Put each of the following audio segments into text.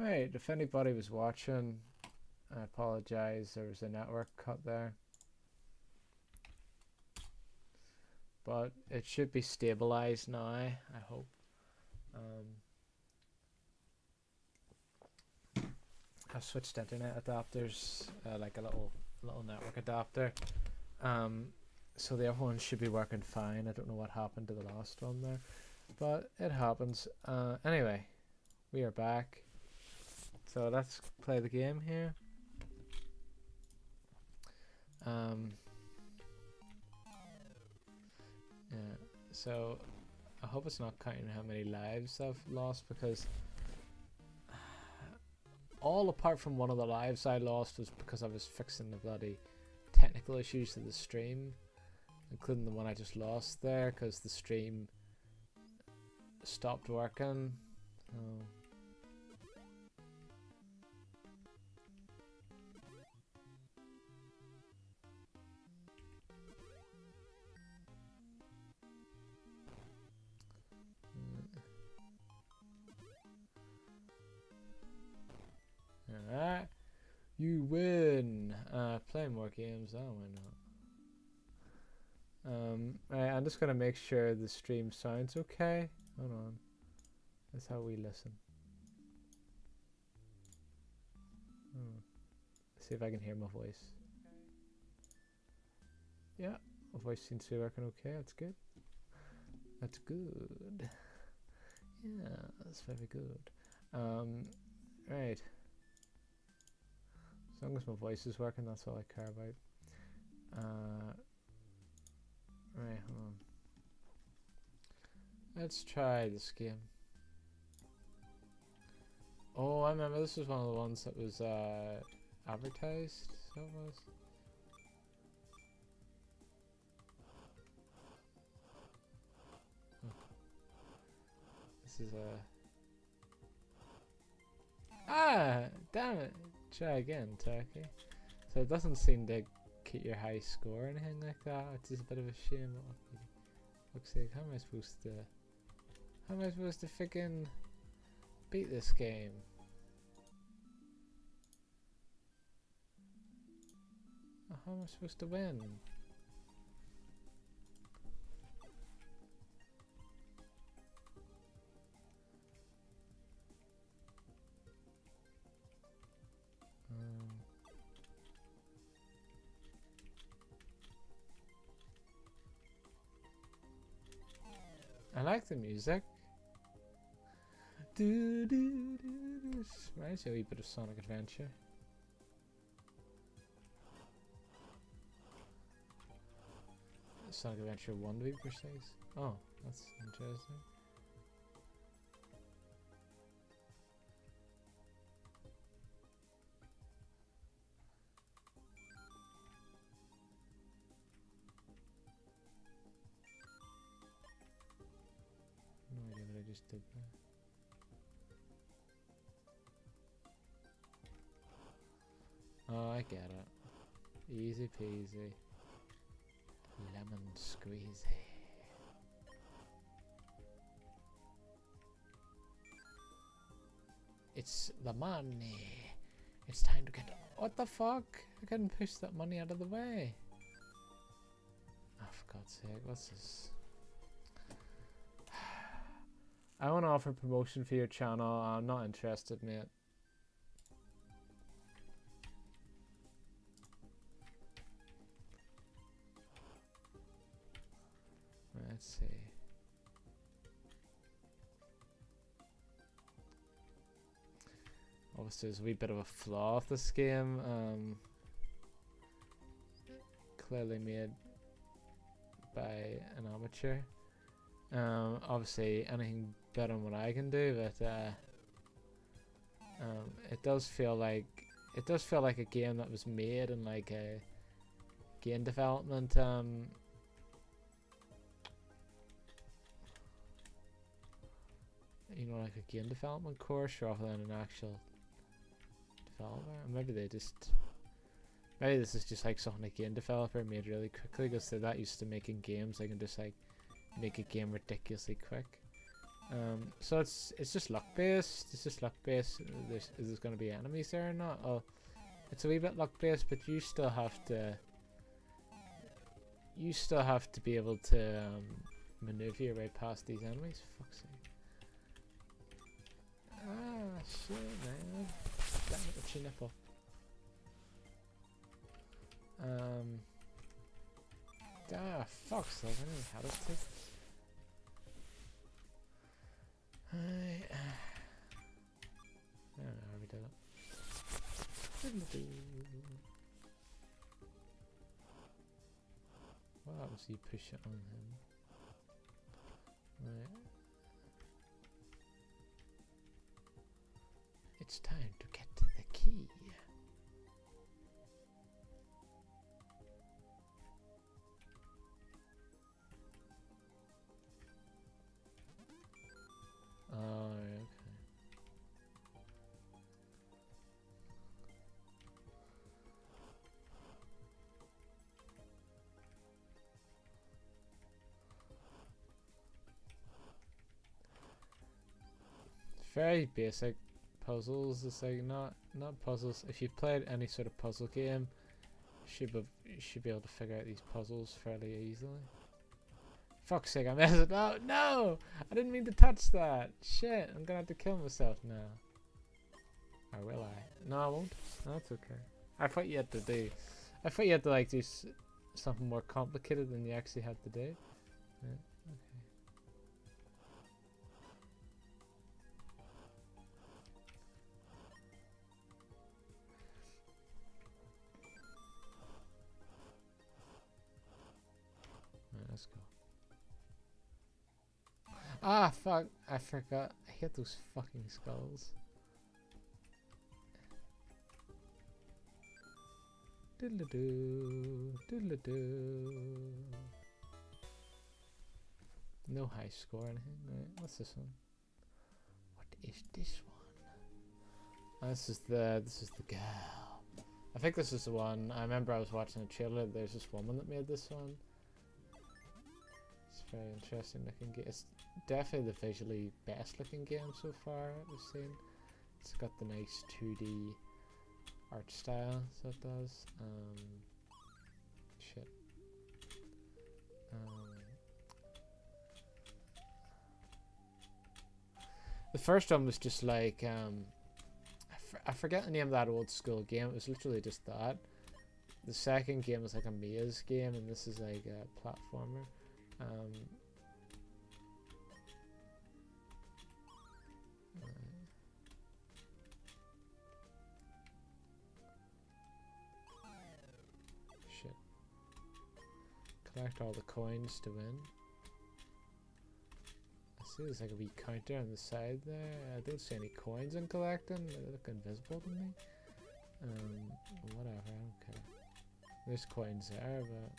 Right, if anybody was watching, I apologize, there was a network cut there. But it should be stabilized now, I hope. I've switched internet adapters, like a little network adapter. So the other one should be working fine. I don't know what happened to the last one there, but it happens. Anyway, we are back. So let's play the game here. Yeah, so I hope it's not counting how many lives I've lost, because all apart from one of the lives I lost was because I was fixing the bloody technical issues to the stream, including the one I just lost there because the stream stopped working. Oh. Alright, you win. Play more games. Oh, why not? Right, I'm just gonna make sure the stream sounds okay. Hold on. That's how we listen. See if I can hear my voice. Yeah, my voice seems to be working okay. That's good. That's good. Yeah, that's very good. Right. As long as my voice is working, that's all I care about. Right, hold on. Let's try this game. Oh, I remember this was one of the ones that was advertised, so it was. Oh. This is damn it! Try again, Turkey. So it doesn't seem to keep your high score or anything like that. It's just a bit of a shame. Looks like, how am I supposed to freaking beat this game? How am I supposed to win? I like the music. Reminds me a wee bit of Sonic Adventure. Sonic Adventure 1 to be precise. Oh, that's interesting. No idea what I just did there. Oh, I get it. Easy peasy. Lemon squeezy. It's the money. It's time to get. What the fuck? I couldn't push that money out of the way. Oh, for God's sake, what's this? I want to offer promotion for your channel. I'm not interested, mate. Let's see. Obviously, there's a wee bit of a flaw with this game. Clearly made by an amateur. Obviously, anything better than what I can do, but it does feel like a game that was made in like a game development. You know, like a game development course rather than an actual developer. Maybe this is just like something a game developer made really quickly because they're that used to making games. They can just like make a game ridiculously quick. So it's just luck based. It's just luck based. Is there going to be enemies there or not? Oh, it's a wee bit luck based, but you still have to. You still have to be able to maneuver your way past these enemies. Fuck's sake. Ah, shit, man. Damn it, what's your nipple? Fuck's sake, I don't know how to take this. I don't know how we did it. What happens if you push it on him? Right. It's time to get to the key. Oh, okay. Very basic puzzles. It's like not puzzles. If you've played any sort of puzzle game, you should be able to figure out these puzzles fairly easily. Fuck's sake, I messed it up. No! I didn't mean to touch that. Shit, I'm gonna have to kill myself now. Or will I? No, I won't. No, that's okay. I thought you had to do. I thought you had to like do something more complicated than you actually had to do. Yeah, okay. Alright, let's go. Ah, fuck. I forgot. I hate those fucking skulls. Doodle-doo. Doodle-doo. No high score or anything. Right, what's this one? What is this one? Oh, this is the girl. I think this is the one. I remember I was watching a trailer. There's this woman that made this one. It's very interesting looking game. It's definitely the visually best looking game so far I've seen. It's got the nice 2D art style, so it does. Shit. The first one was just like I forget the name of that old school game. It was literally just that. The second game was like a maze game, and this is like a platformer. Shit. Collect all the coins to win. I see there's like a wee counter on the side there. I don't see any coins in collecting. They look invisible to me. Whatever, I don't care. There's coins there, but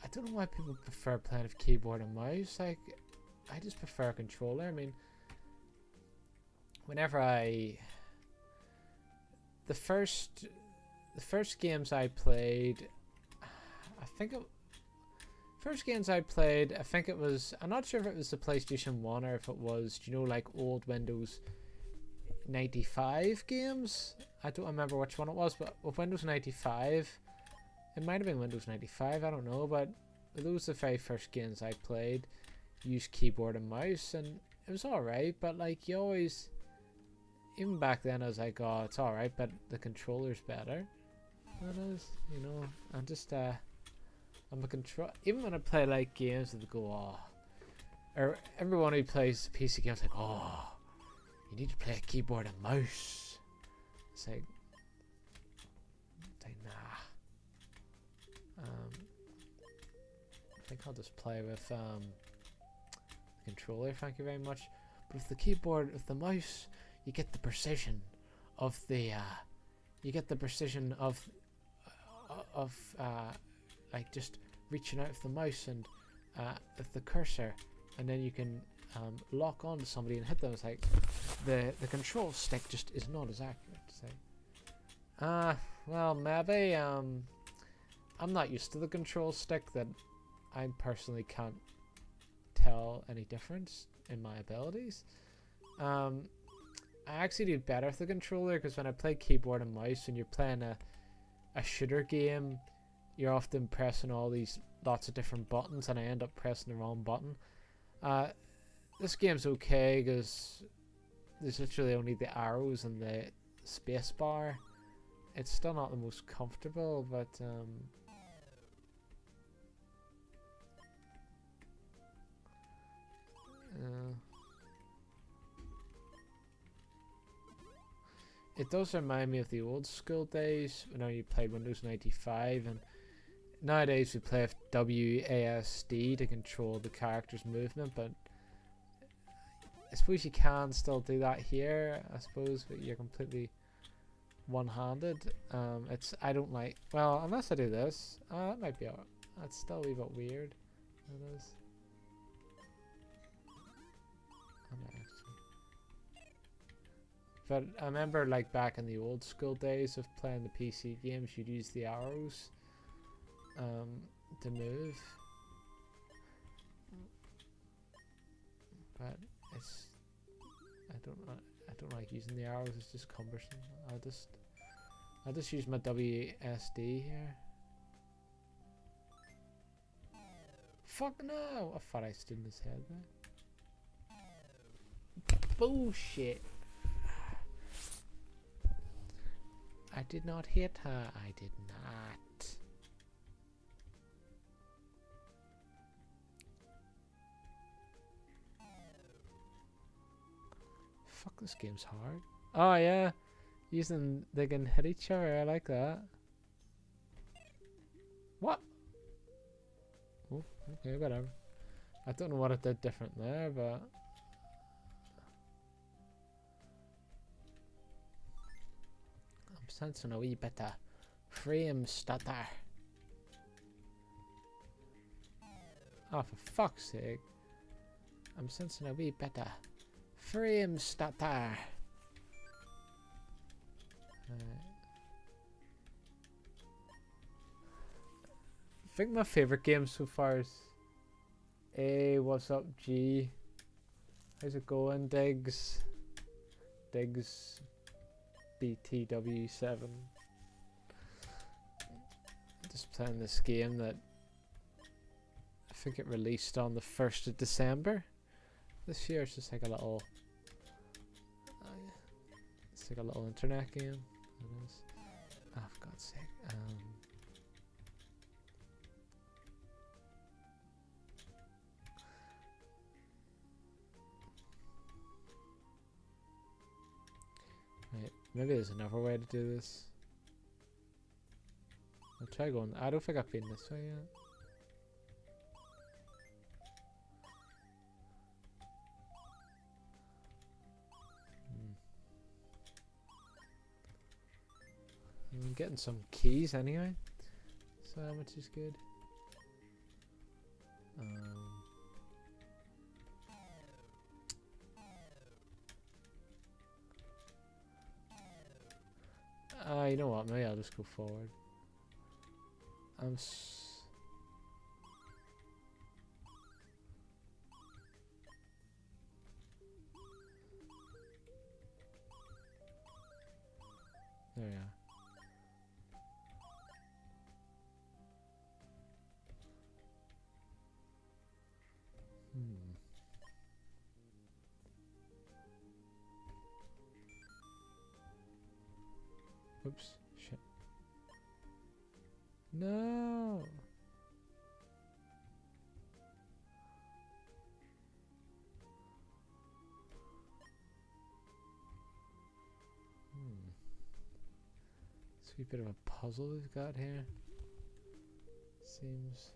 I don't know why people prefer playing with keyboard and mouse. Like, I just prefer a controller. I mean, whenever the first games I played, I think it was, I'm not sure if it was the PlayStation 1 or if it was, you know, like old Windows 95 games. I don't remember which one it was, but with Windows 95, it might have been Windows 95, I don't know, but those were the very first games I played, used keyboard and mouse, and it was alright, but like you always, even back then I was like, oh, it's alright, but the controller's better. That is, you know, I'm just I'm a control. Even when I play like games that go, oh, or everyone who plays PC games like, oh, you need to play a keyboard and mouse. It's like nah. I think I'll just play with the controller. Thank you very much. But with the keyboard, with the mouse, you get the precision of the like just reaching out with the mouse and with the cursor, and then you can lock on to somebody and hit them. It's like the control stick just is not as accurate. So Well, maybe I'm not used to the control stick that I personally can't tell any difference in my abilities. I actually do better with the controller because when I play keyboard and mouse, when you're playing a shooter game, you're often pressing all these lots of different buttons, and I end up pressing the wrong button. This game's okay because there's literally only the arrows and the space bar. It's still not the most comfortable, but it does remind me of the old school days when you played Windows 95, and nowadays we play with WASD to control the character's movement, but I suppose you can still do that here, I suppose, but you're completely one-handed. I don't like, well, unless I do this, that might be, that's still a wee bit weird. It is. But I remember, like, back in the old school days of playing the PC games, you'd use the arrows to move. But it's, I don't like using the arrows. It's just cumbersome. I'll just use my WSD here. Fuck no! I thought I stood in his head there. Bullshit. I did not hit her. I did not. Fuck, this game's hard. Oh yeah, they can hit each other. I like that. What? Oh, okay, whatever. I don't know what it did different there, but I'm sensing a wee bit of frame stutter. Oh, for fuck's sake! I'm sensing a wee bit of frame stutter. I think my favorite game so far is A. What's up, G? How's it going, Diggs? Diggs BTW7. Just playing this game that I think it released on the 1st of December this year. It's just like a little, it's like a little internet game. It is. Oh, for God's sake. Wait, maybe there's another way to do this. I'll try going. I don't think I've been this way yet. I'm getting some keys anyway, so which is good. You know what? Maybe I'll just go forward. There we are. Oops, shit. No! It's a wee bit of a puzzle we've got here. Seems.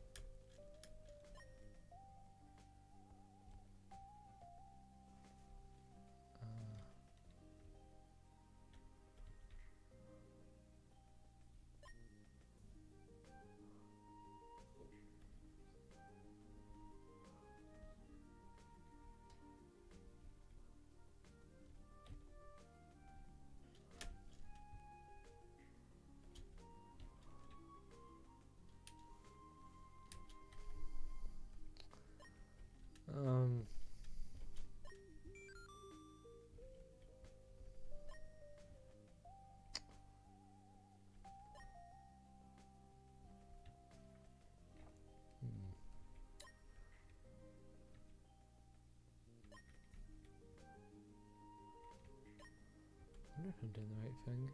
wonder if I'm doing the right thing here.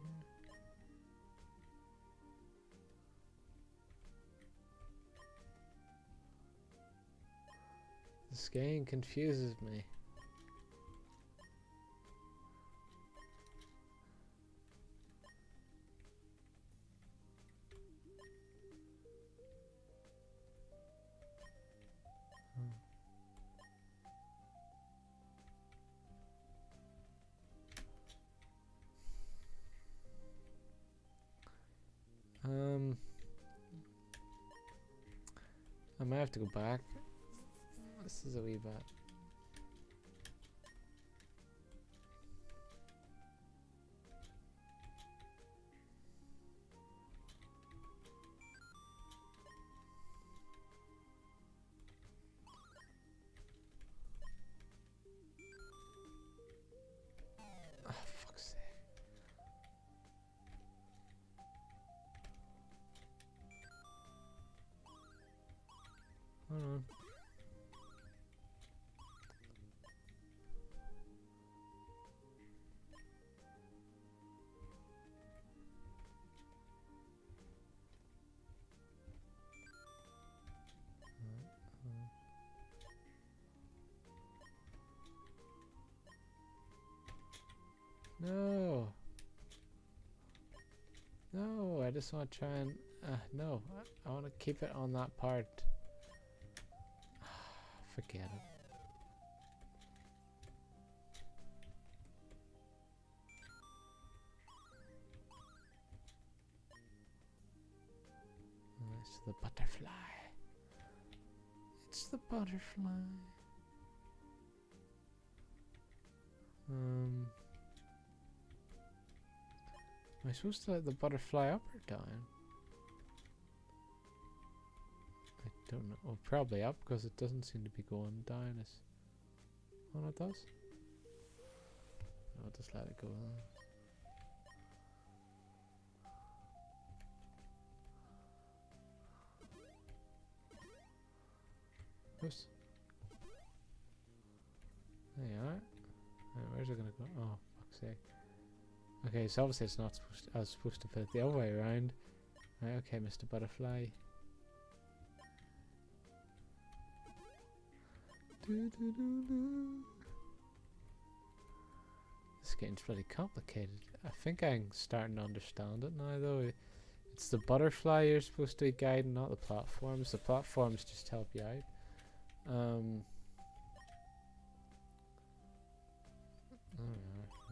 This game confuses me. I might have to go back. This is a wee bit. Oh, fuck's sake. Hold on. No. No, I just want to try and... no, I want to keep it on that part. Forget it. It's the butterfly. It's the butterfly. Am I supposed to let the butterfly up or down? I don't know. Well, probably up because it doesn't seem to be going down. Oh, no, it does. I'll just let it go. Oops. There you are. Right, where's it gonna go? Oh, fuck's sake. Okay, so obviously it's not supposed to, I was supposed to put it the other way around. Right, okay, Mr. Butterfly. This game's bloody complicated. I think I'm starting to understand it now though. It's the butterfly you're supposed to be guiding, not the platforms. The platforms just help you out. Alright,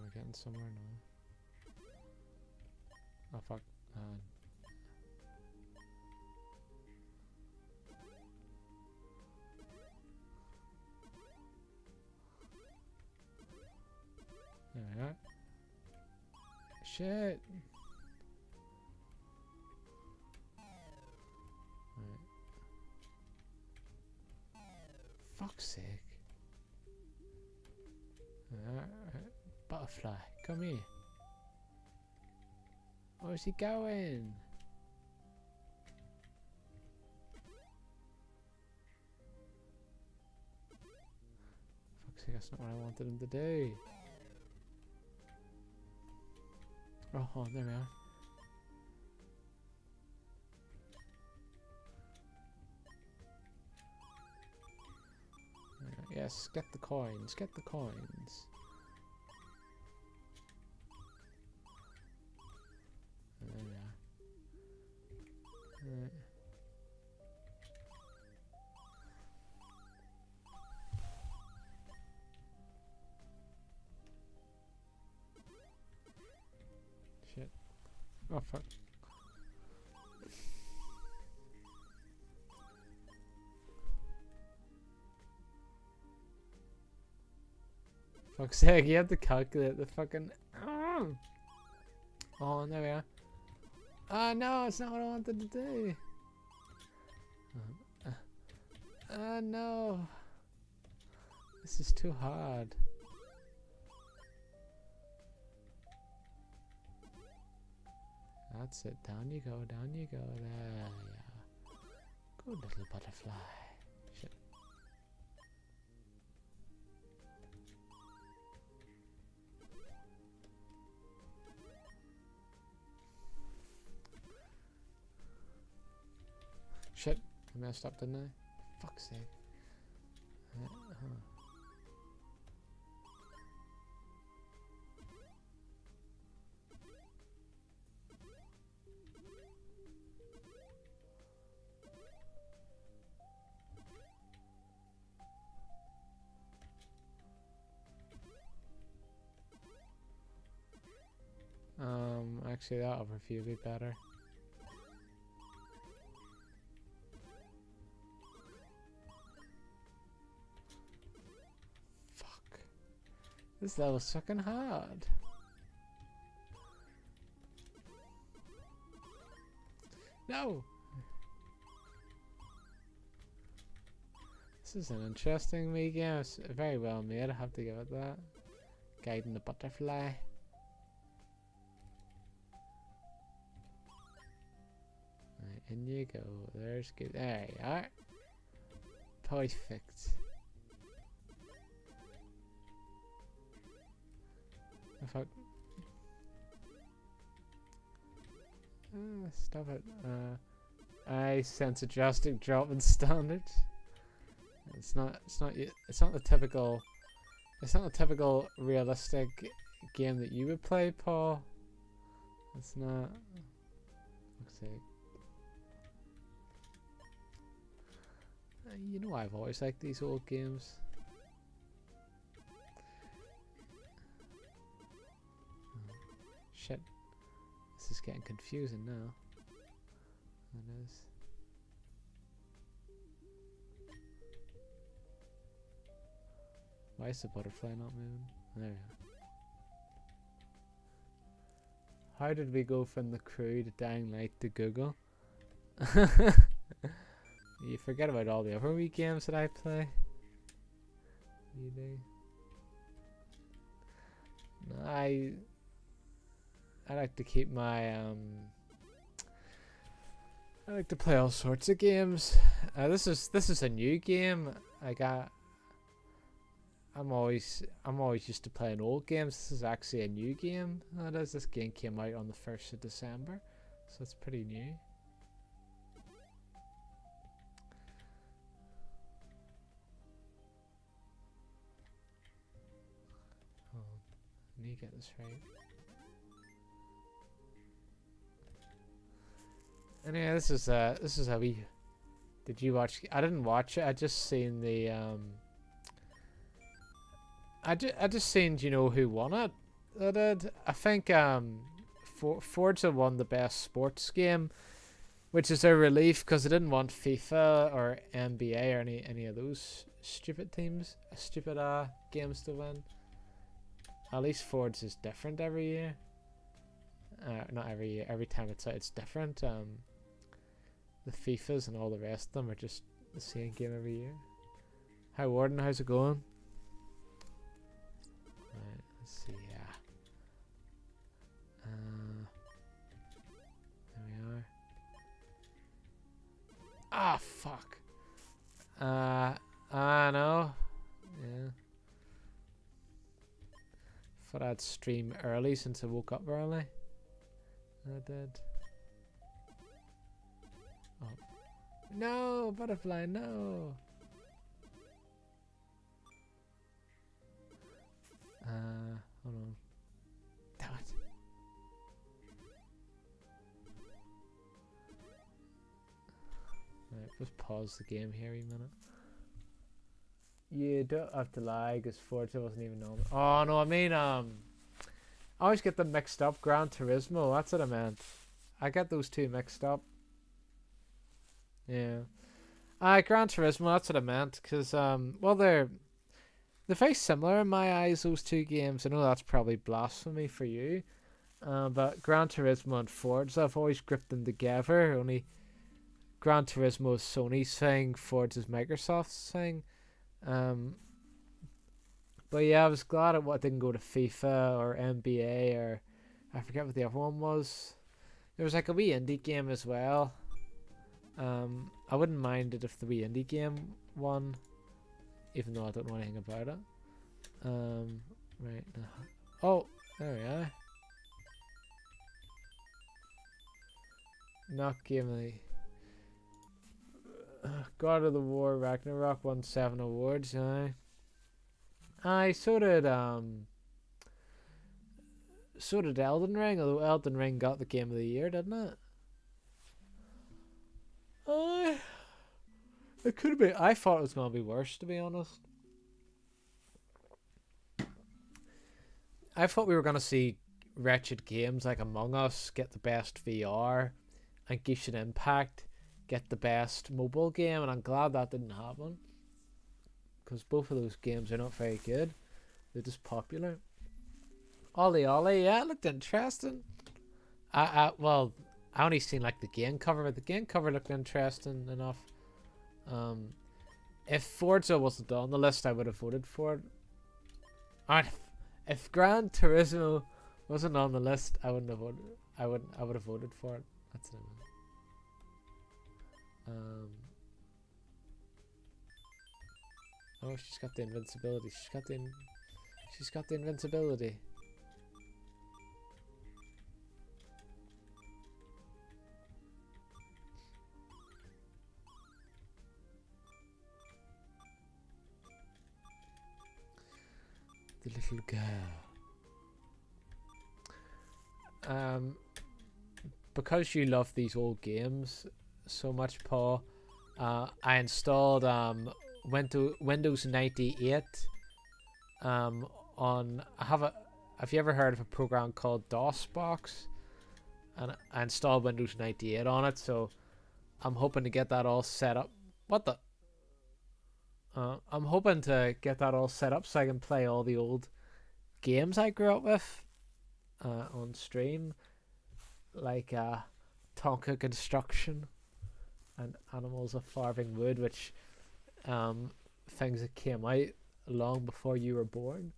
we're getting somewhere now. Oh fuck. There we are. Shit! Right. Fuck's sake. Butterfly, come here. Where's he going? Fuck's sake, that's not what I wanted him to do. Oh, there we are. Yes, get the coins, get the coins. There we are. Right. Shit. Oh fuck. Fuck's sake, you have to calculate the fucking... Oh, there we are. Ah, no, it's not what I wanted to do. No. This is too hard. That's it. Down you go, down you go. There you are. Good little butterfly. Shit. I messed up, didn't I? Fuck's sake. Actually that overview would be better. Fuck. This level's fucking hard. No! This is an interesting wee game. It's very well made, I have to give it that. Guiding the butterfly. Right, in you go. There's good. There you are. Perfect. Oh, fuck. Stop it. I sense a drastic drop in standard. It's not the typical realistic game that you would play, Paul. It's not. Let's see. You know I've always liked these old games. Oh, shit. This is getting confusing now. It is. Why is the butterfly not moving? There we are. How did we go from the crew to Dying Light to Google? You forget about all the other wee games that I play. You do. No, I like to keep my I like to play all sorts of games. This is a new game. I'm always used to playing old games. This is actually a new game. This game came out on the 1st of December, so it's pretty new. I need to get this right. Anyway, this is how we. Did you watch? I didn't watch it. I just seen the I just seen, you know, who won it. I did. I think Forza won the best sports game, which is a relief because I didn't want FIFA or NBA or any of those stupid games to win. At least Forza is different every year. Not every year. Every time it's out, it's different. The FIFAs and all the rest of them are just the same game every year. Hi Warden, how's it going? Right, let's see. Yeah. There we are. Ah, fuck. No. Yeah. Thought I'd stream early since I woke up early. I did. Oh. No, butterfly, no. Hold on. Damn it. Right, let's pause the game here a minute. You don't have to lie because Forza wasn't even on. Oh no, I mean I always get them mixed up. Gran Turismo, that's what I meant. I get those two mixed up. Yeah. Gran Turismo, that's what I meant. Because well, they're very similar in my eyes, those two games. I know that's probably blasphemy for you. But Gran Turismo and Forza, I've always grouped them together. Only Gran Turismo is Sony's thing, Forza is Microsoft's thing. But yeah, I was glad it didn't go to FIFA or NBA or I forget what the other one was. There was like a wee indie game as well. I wouldn't mind it if the wee indie game won, even though I don't know anything about it. Right now. Oh, there we are. Not game of the. God of the War Ragnarok won 7 awards. Aye, so did Elden Ring, although Elden Ring got the Game of the Year, didn't it? Aye. It could be. I thought it was going to be worse, to be honest. I thought we were going to see wretched games like Among Us get the best VR and Genshin Impact get the best mobile game, and I'm glad that didn't happen. Because both of those games are not very good. They're just popular. Ollie Ollie, yeah, it looked interesting. Well, I only seen like the game cover, but the game cover looked interesting enough. If Forza wasn't on the list, I would have voted for it. And if Gran Turismo wasn't on the list, I wouldn't have voted. I would have voted for it. That's it. Oh, she's got the invincibility. She's got the invincibility. The little girl. Because you love these old games so much, Paul, I installed Windows 98 on have you ever heard of a program called DOSBox? And I installed Windows 98 on it, so I'm hoping to get that all set up. What the? I'm hoping to get that all set up so I can play all the old games I grew up with on stream, like Tonka Construction and Animals of Farming Wood, which things that came out long before you were born.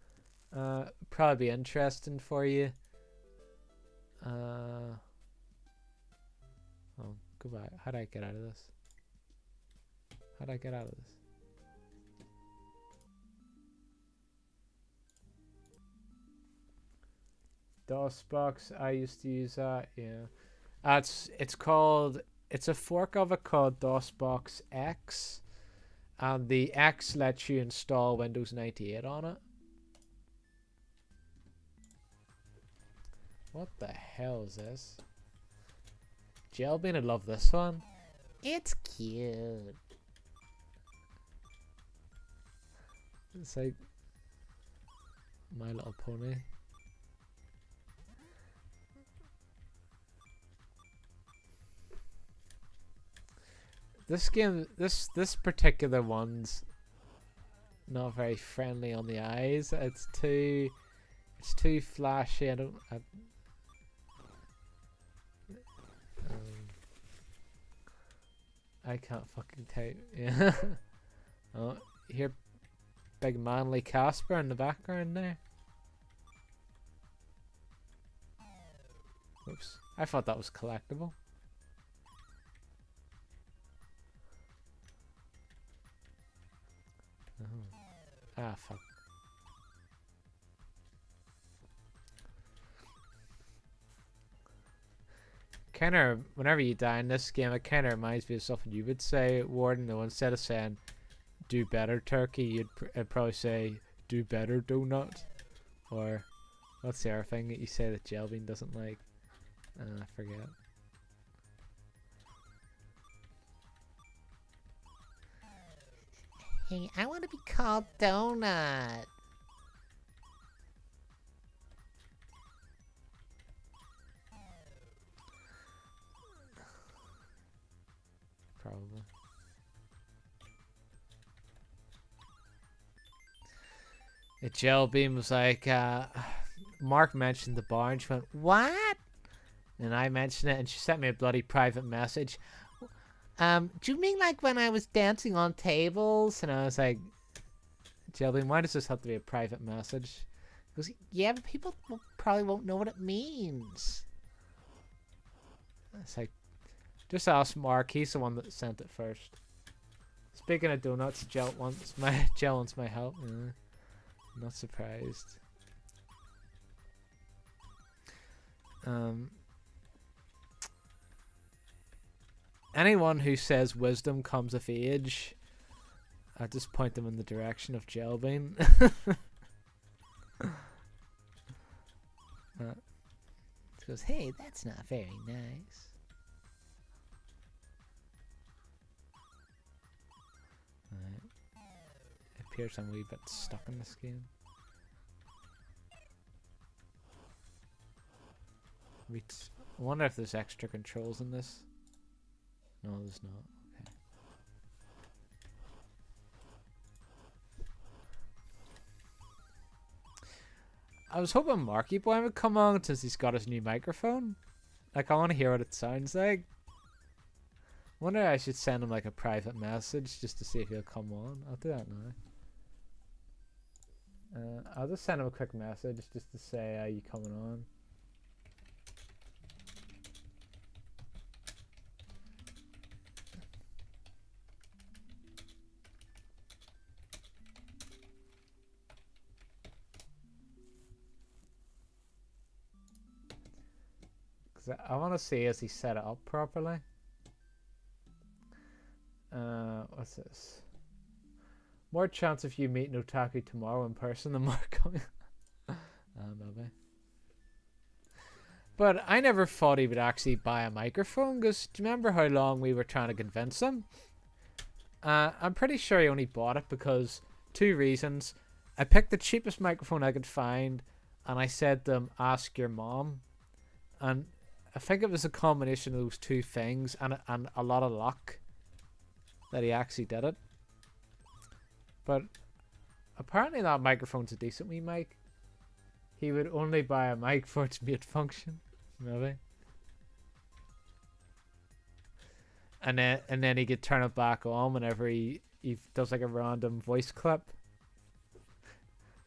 Probably be interesting for you. Oh, goodbye. How do I get out of this? How do I get out of this? DOSBox, I used to use that, yeah. It's a fork of it called DOSBox X, and the X lets you install Windows 98 on it. What the hell is this? Jelbean, I love this one. It's cute. It's like My Little Pony. This game, this particular one's not very friendly on the eyes. It's too flashy. I can't fucking type. Yeah. Oh, you hear big manly Casper in the background there. Oops, I thought that was collectible. Ah, fuck. Kinda, whenever you die in this game, it kinda reminds me of something you would say, Warden, though instead of saying, do better, turkey, you'd probably say, do better, donut. Or, what's the other thing that you say that Jelbean doesn't like? I forget. Hey, I want to be called Donut. Probably. Jelbean was like, Mark mentioned the bar and she went, what? And I mentioned it and she sent me a bloody private message. Do you mean like when I was dancing on tables? And I was like, Jelbean, why does this have to be a private message? He goes, yeah, but people probably won't know what it means. It's like, just ask Mark. He's the one that sent it first. Speaking of donuts, Jell wants my help. I'm not surprised. anyone who says wisdom comes of age, I just point them in the direction of Jelbean. Goes, hey, that's not very nice. Right. It appears I'm a wee bit stuck in this game. I wonder if there's extra controls in this. No, there's not. Okay. I was hoping Marky Boy would come on since he's got his new microphone. Like, I want to hear what it sounds like. Wonder if I should send him like a private message just to see if he'll come on. I'll do that now. I'll just send him a quick message just to say, are you coming on? I want to see as he set it up properly. What's this? More chance of you meeting Otaku tomorrow in person than Mark coming. Maybe. But I never thought he would actually buy a microphone, because do you remember how long we were trying to convince him? I'm pretty sure he only bought it because 2 reasons. I picked the cheapest microphone I could find, and I said to him, ask your mom. And I think it was a combination of those 2 things and a lot of luck that he actually did it. But apparently that microphone's a decent wee mic. He would only buy a mic for its mute function, maybe. And then he could turn it back on whenever he does like a random voice clip.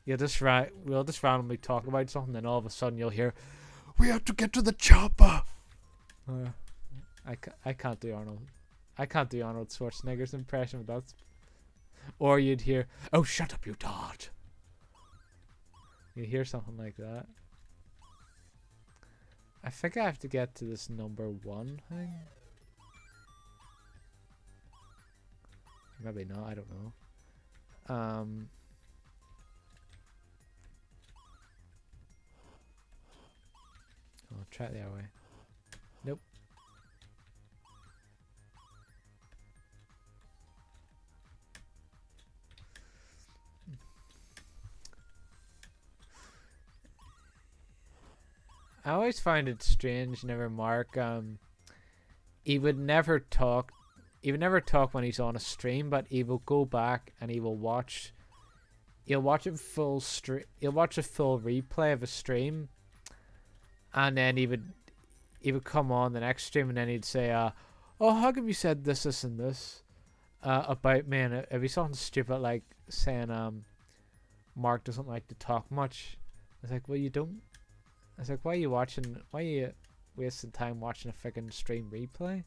We'll just randomly talk about something, and all of a sudden you'll hear, "We have to get to the chopper." I can't do Arnold. I can't do Arnold Schwarzenegger's impression, but that's. Or you'd hear, "Oh, shut up, you tart." You hear something like that. I think I have to get to this number 1 thing. Maybe not. I don't know. I'll try it the other way. Nope. I always find it strange, never Mark. He would never talk. He would never talk when he's on a stream, but he will go back and he will watch. He'll watch a full stream. He'll watch a full replay of a stream, and then he would come on the next stream, and then he'd say, "Oh, how come you said this, this, and this about me?" And it'd be something stupid like saying, "Mark doesn't like to talk much." I was like, "Well, you don't." I was like, "Why are you watching? Why are you wasting time watching a freaking stream replay?"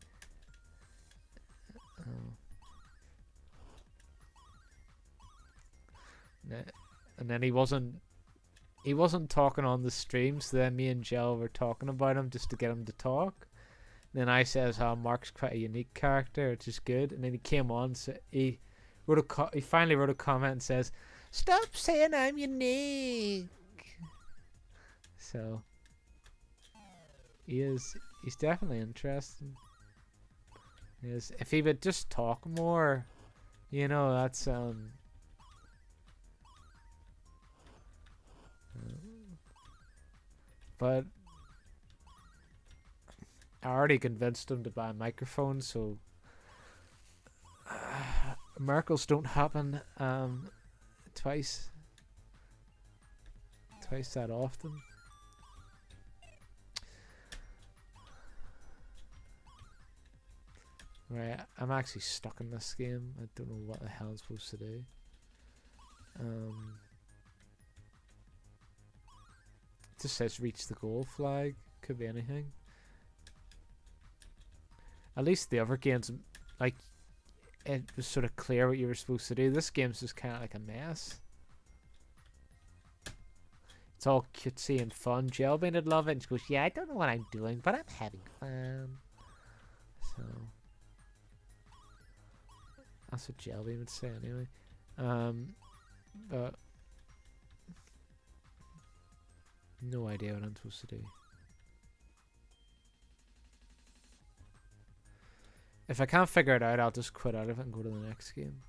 And then he wasn't talking on the stream, so then me and Jill were talking about him just to get him to talk. And then I says, "Oh, Mark's quite a unique character, which is good." And then he came on, so he finally wrote a comment and says, "Stop saying I'm unique." So he's definitely interesting. If he would just talk more, that's but I already convinced him to buy a microphone, so miracles don't happen twice that often. Right, I'm actually stuck in this game. I don't know what the hell I'm supposed to do. It just says reach the goal flag. Could be anything. At least the other games, like, it was sort of clear what you were supposed to do. This game's just kind of like a mess. It's all cutesy and fun. Jelbean would love it. And she goes, "Yeah, I don't know what I'm doing, but I'm having fun." So That's what Jelly would say anyway. But no idea what I'm supposed to do. If I can't figure it out, I'll just quit out of it and go to the next game.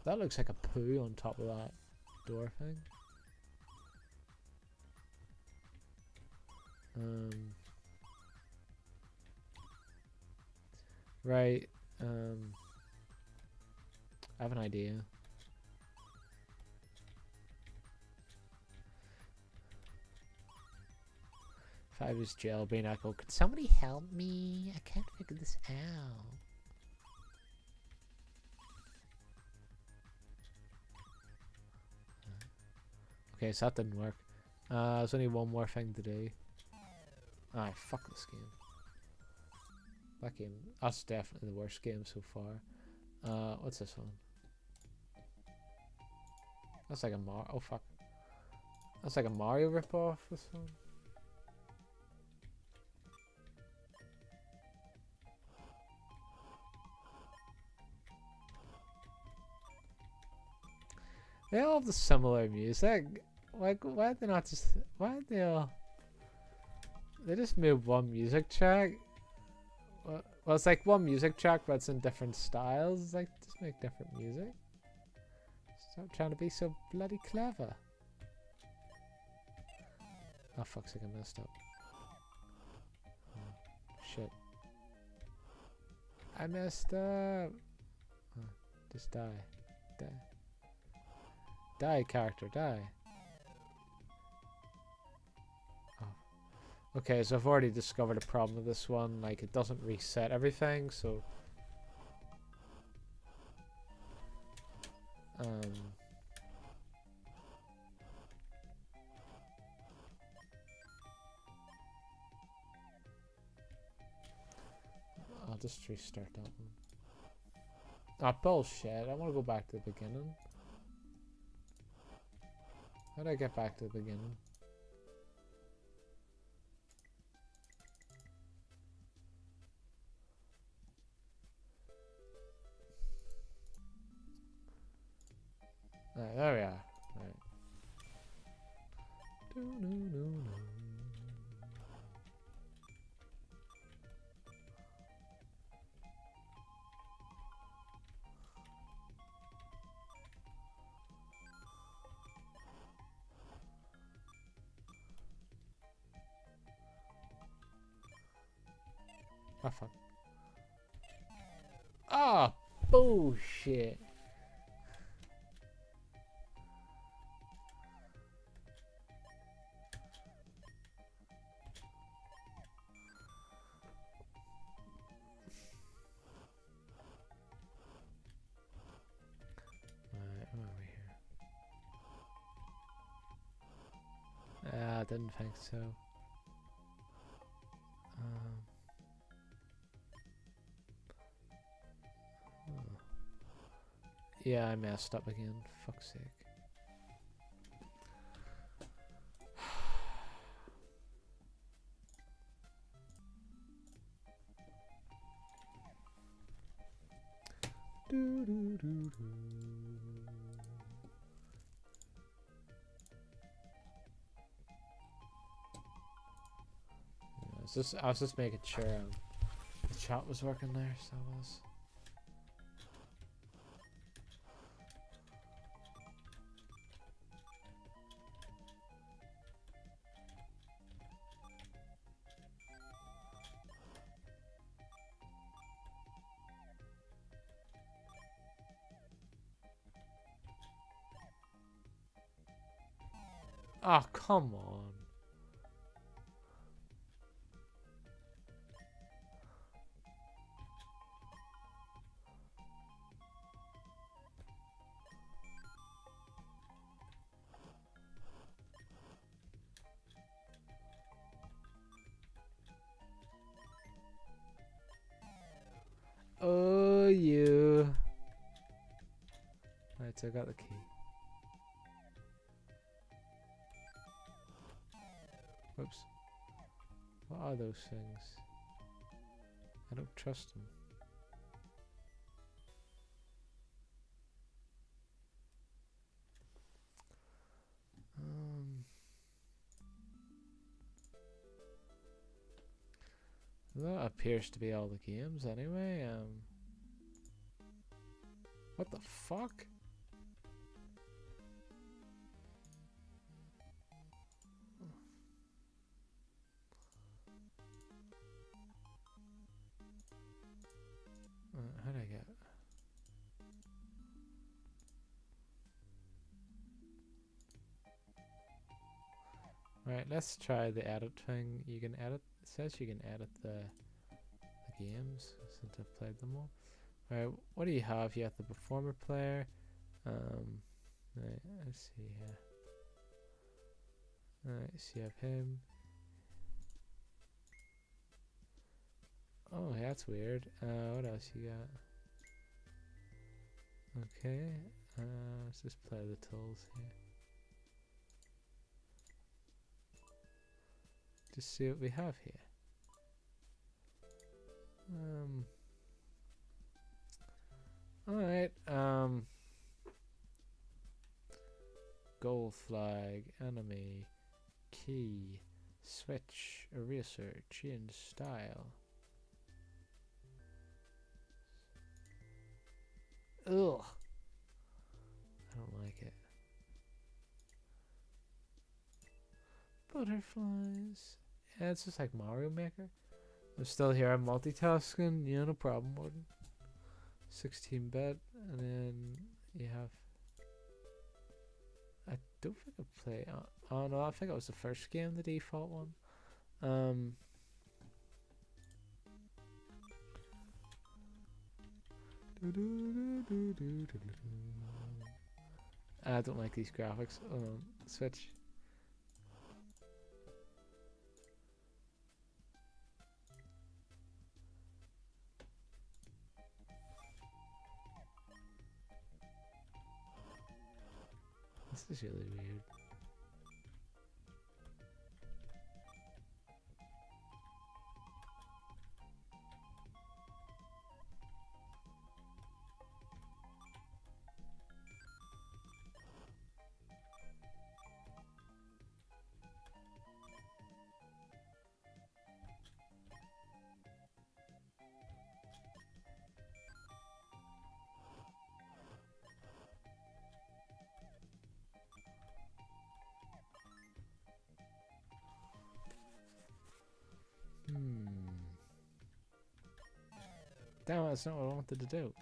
That looks like a poo on top of that door thing. Right. I have an idea. If I was Jailbane, I'd go, could somebody help me? I can't figure this out. Okay, so that didn't work. There's only one more thing to do. Ah, fuck this game. That game, that's definitely the worst game so far. What's this one? That's like a Mario. Oh fuck. That's like a Mario ripoff. This one. They all have the similar music. Like, why did they not just? Why did they all? They just made one music track. Well, it's like one music track, but it's in different styles. It's like, just make different music. Stop trying to be so bloody clever. Oh, fuck's sake, I messed up. Oh, shit. I messed up. Oh, just die. Die. Die, character, die. Okay, so I've already discovered a problem with this one. Like, it doesn't reset everything, so... I'll just restart that one. Ah, bullshit. I want to go back to the beginning. How do I get back to the beginning? Alright, there we are. Right. Oh fuck. Ah, bullshit. I didn't think so. Oh. Yeah, I messed up again. Fuck's sake. Do, do, do, do. I was just making sure the chat was working there, so I was. Oh, come on. Oh, you. Right, so I got the key. Whoops. What are those things? I don't trust him. That appears to be all the games anyway. What the fuck? How do I get? Right, let's try the edit thing. You can edit. It says you can edit the games since I've played them all. Alright, what do you have? You have the performer player. Right, let's see here. Alright, so you have him. Oh, that's weird. What else you got? Okay, let's just play the tools here. Just see what we have here. Alright, goal flag, enemy, key, switch, eraser, change style. Ugh. I don't like it. Butterflies. Yeah, it's just like Mario Maker. I'm still here. I'm multitasking. Yeah, no problem, Morgan. 16-bit, and then you have. I don't think I play. Oh no, I think it was the first game, the default one. I don't like these graphics. Switch. This is really weird. Damn, that's not what I wanted to do.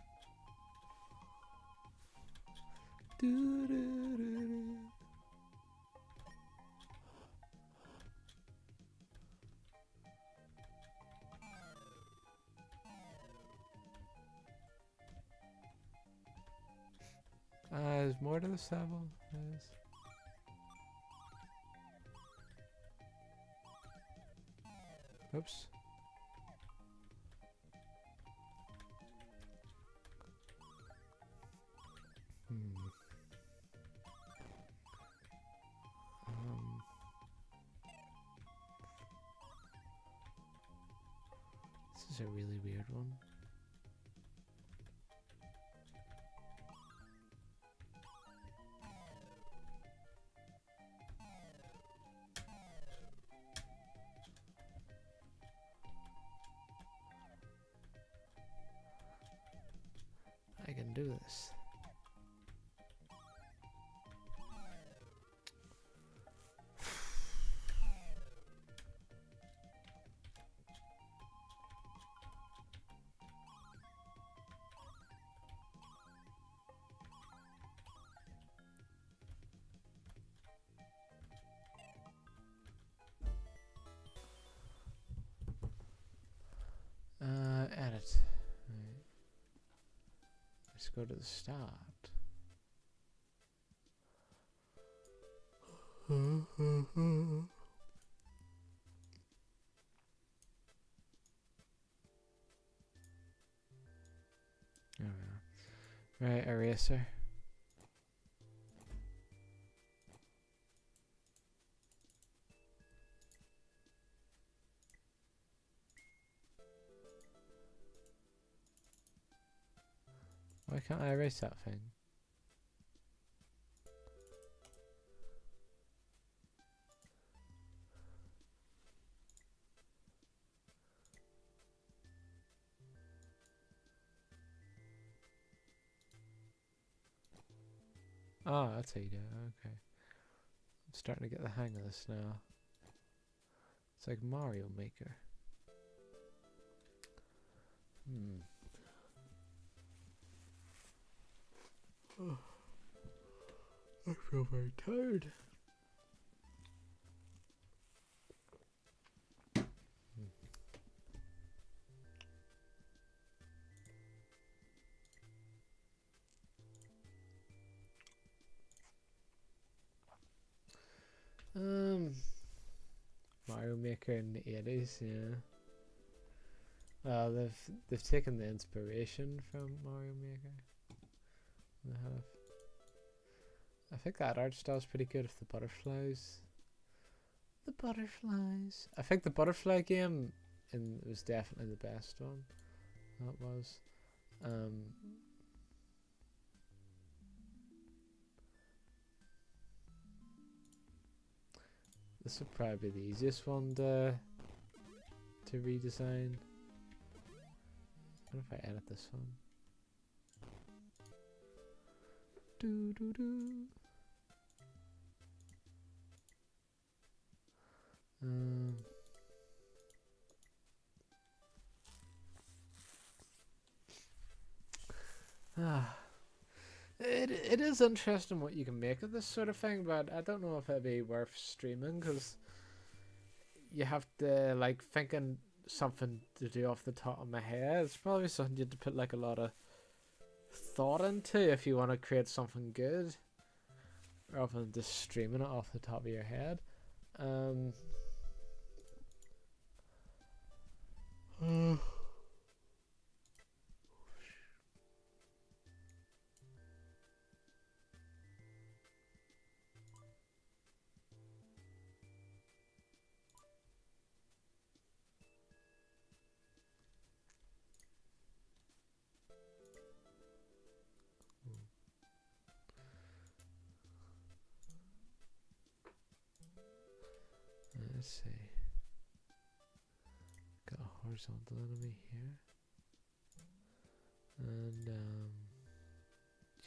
There's more to this level. Oops. This is a really weird one. I can do this. Edit. Right. Let's go to the start. There we are. Right, eraser. Why can't I erase that thing? Oh, that's how you do it. Okay. I'm starting to get the hang of this now. It's like Mario Maker. Oh, I feel very tired. Mario Maker in the 80s, yeah. Well, they've taken the inspiration from Mario Maker. They have. I think that art style's pretty good with the butterflies. The butterflies. I think the butterfly game was definitely the best one. That was. This would probably be the easiest one to redesign. What if I edit this one? Do do do. It is interesting what you can make of this sort of thing, but I don't know if it'd be worth streaming because you have to like thinking something to do off the top of my head. It's probably something you have to put like a lot of thought into if you want to create something good, rather than just streaming it off the top of your head. Let's see. Got a horizontal enemy here. And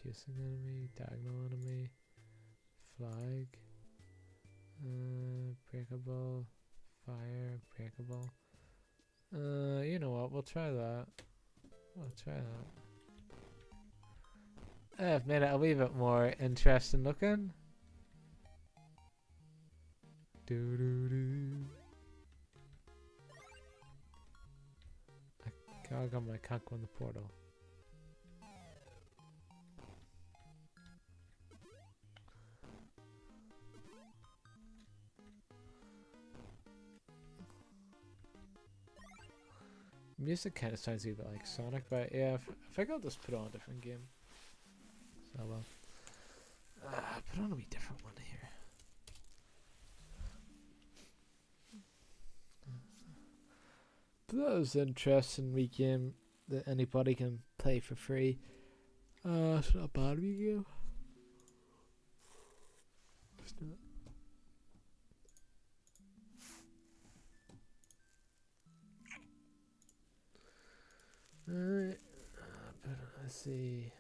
chasing enemy, diagonal enemy, flag, breakable, fire, breakable. You know what, we'll try that. I've made it a wee bit more interesting looking. Do do do. I can't go in the portal. Music kind of sounds a bit like Sonic, but yeah, I think I'll just put on a different game. So well, put on a wee different one here. But that was an interesting wee game that anybody can play for free. It's not a bad wee game. It's not. Alright, but let's see.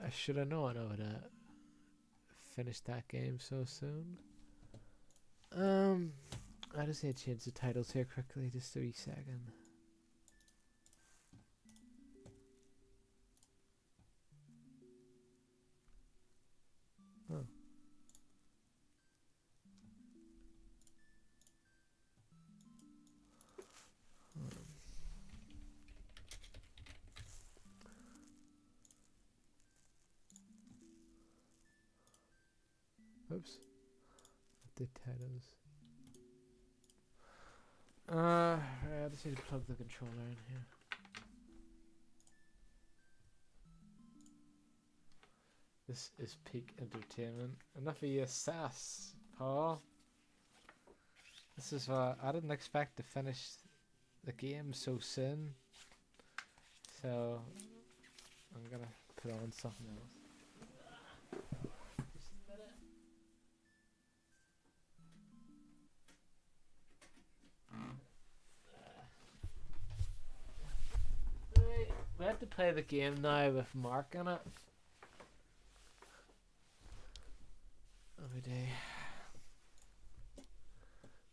I should have known I would finish that game so soon. I just need to change the titles here quickly, just a wee second. Oh. Oops. The titles. Right, I just need to plug the controller in here. This is peak entertainment. Enough of your sass, Paul. This is what I didn't expect to finish the game so soon. So I'm gonna put on something else. Just a minute. Right, we have to play the game now with Mark in it. Every day.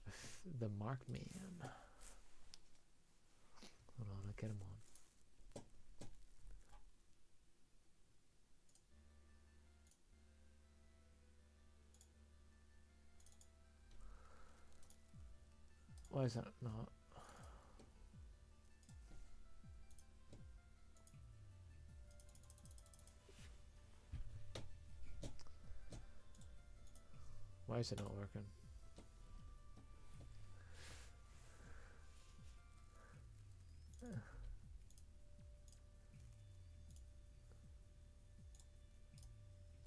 With the Mark man. Hold on, I'll get him on. Why is that not? Why is it not working?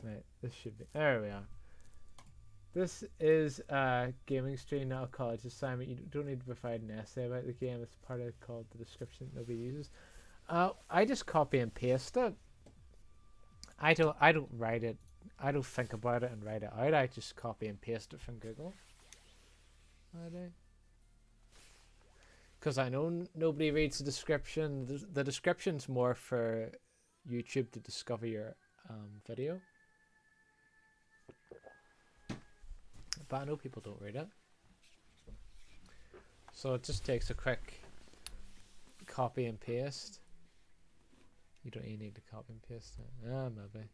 Right, this should be. There we are. This is a gaming stream, not a college assignment. You don't need to provide an essay about the game. It's part of called the description that nobody uses. I just copy and paste it. I don't write it. I don't think about it and write it out. I just copy and paste it from Google. I do. Because I know nobody reads the description. The description's more for YouTube to discover your video. But I know people don't read it. So it just takes a quick copy and paste. You don't even need to copy and paste it. Ah, maybe.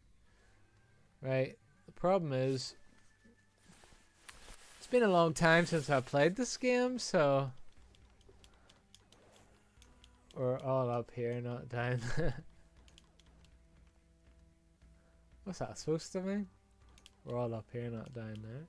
Right. The problem is, it's been a long time since I played this game, so we're all up here, not down. What's that supposed to mean? We're all up here, not down there.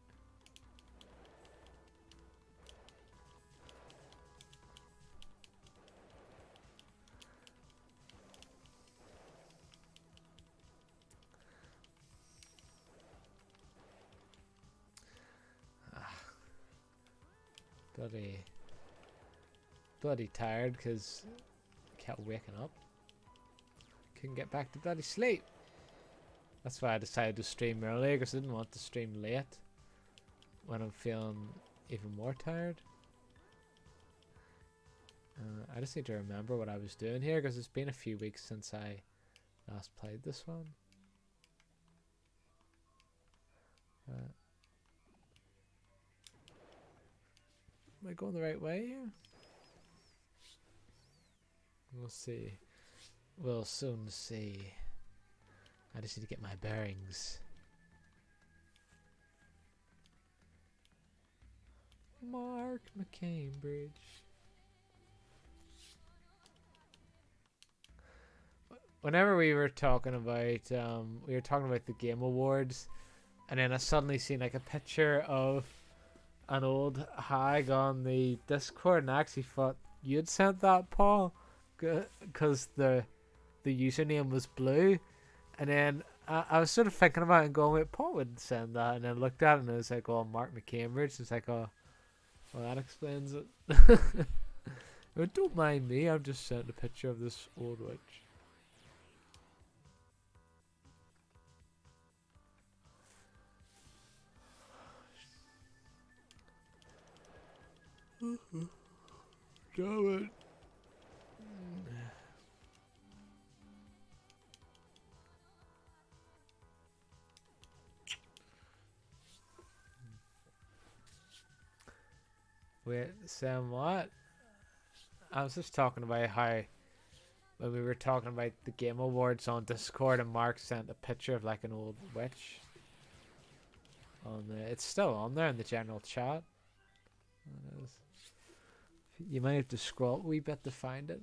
Bloody tired because I kept waking up. Couldn't get back to bloody sleep. That's why I decided to stream early, because I didn't want to stream late when I'm feeling even more tired. I just need to remember what I was doing here, because it's been a few weeks since I last played this one. Am I going the right way here? We'll see. We'll soon see. I just need to get my bearings. Mark McCambridge. Whenever we were talking about the Game Awards, and then I suddenly seen like a picture of an old hag on the Discord, and I actually thought you'd sent that, Paul, because the username was blue. And then I was sort of thinking about it and going, wait, Paul wouldn't send that. And then looked at it and it was like, oh, Mark McCambridge. It's like, oh, well, that explains it. But don't mind me, I've just sent a picture of this old witch. Damn it. Wait, Sam, what? I was just talking about how when we were talking about the Game Awards on Discord, and Mark sent a picture of like an old witch. It's still on there in the general chat. You might have to scroll a wee bit to find it.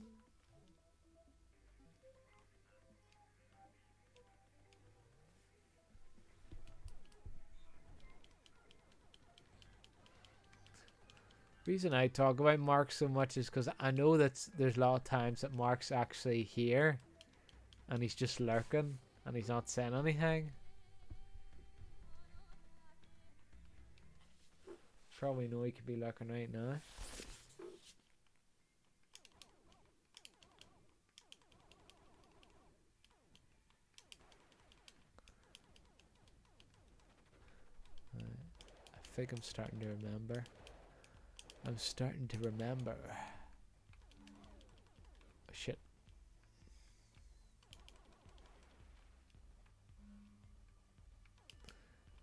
The reason I talk about Mark so much is because I know that there's a lot of times that Mark's actually here and he's just lurking and he's not saying anything. For all we know, he could be lurking right now. I think I'm starting to remember. I'm starting to remember. Oh, shit.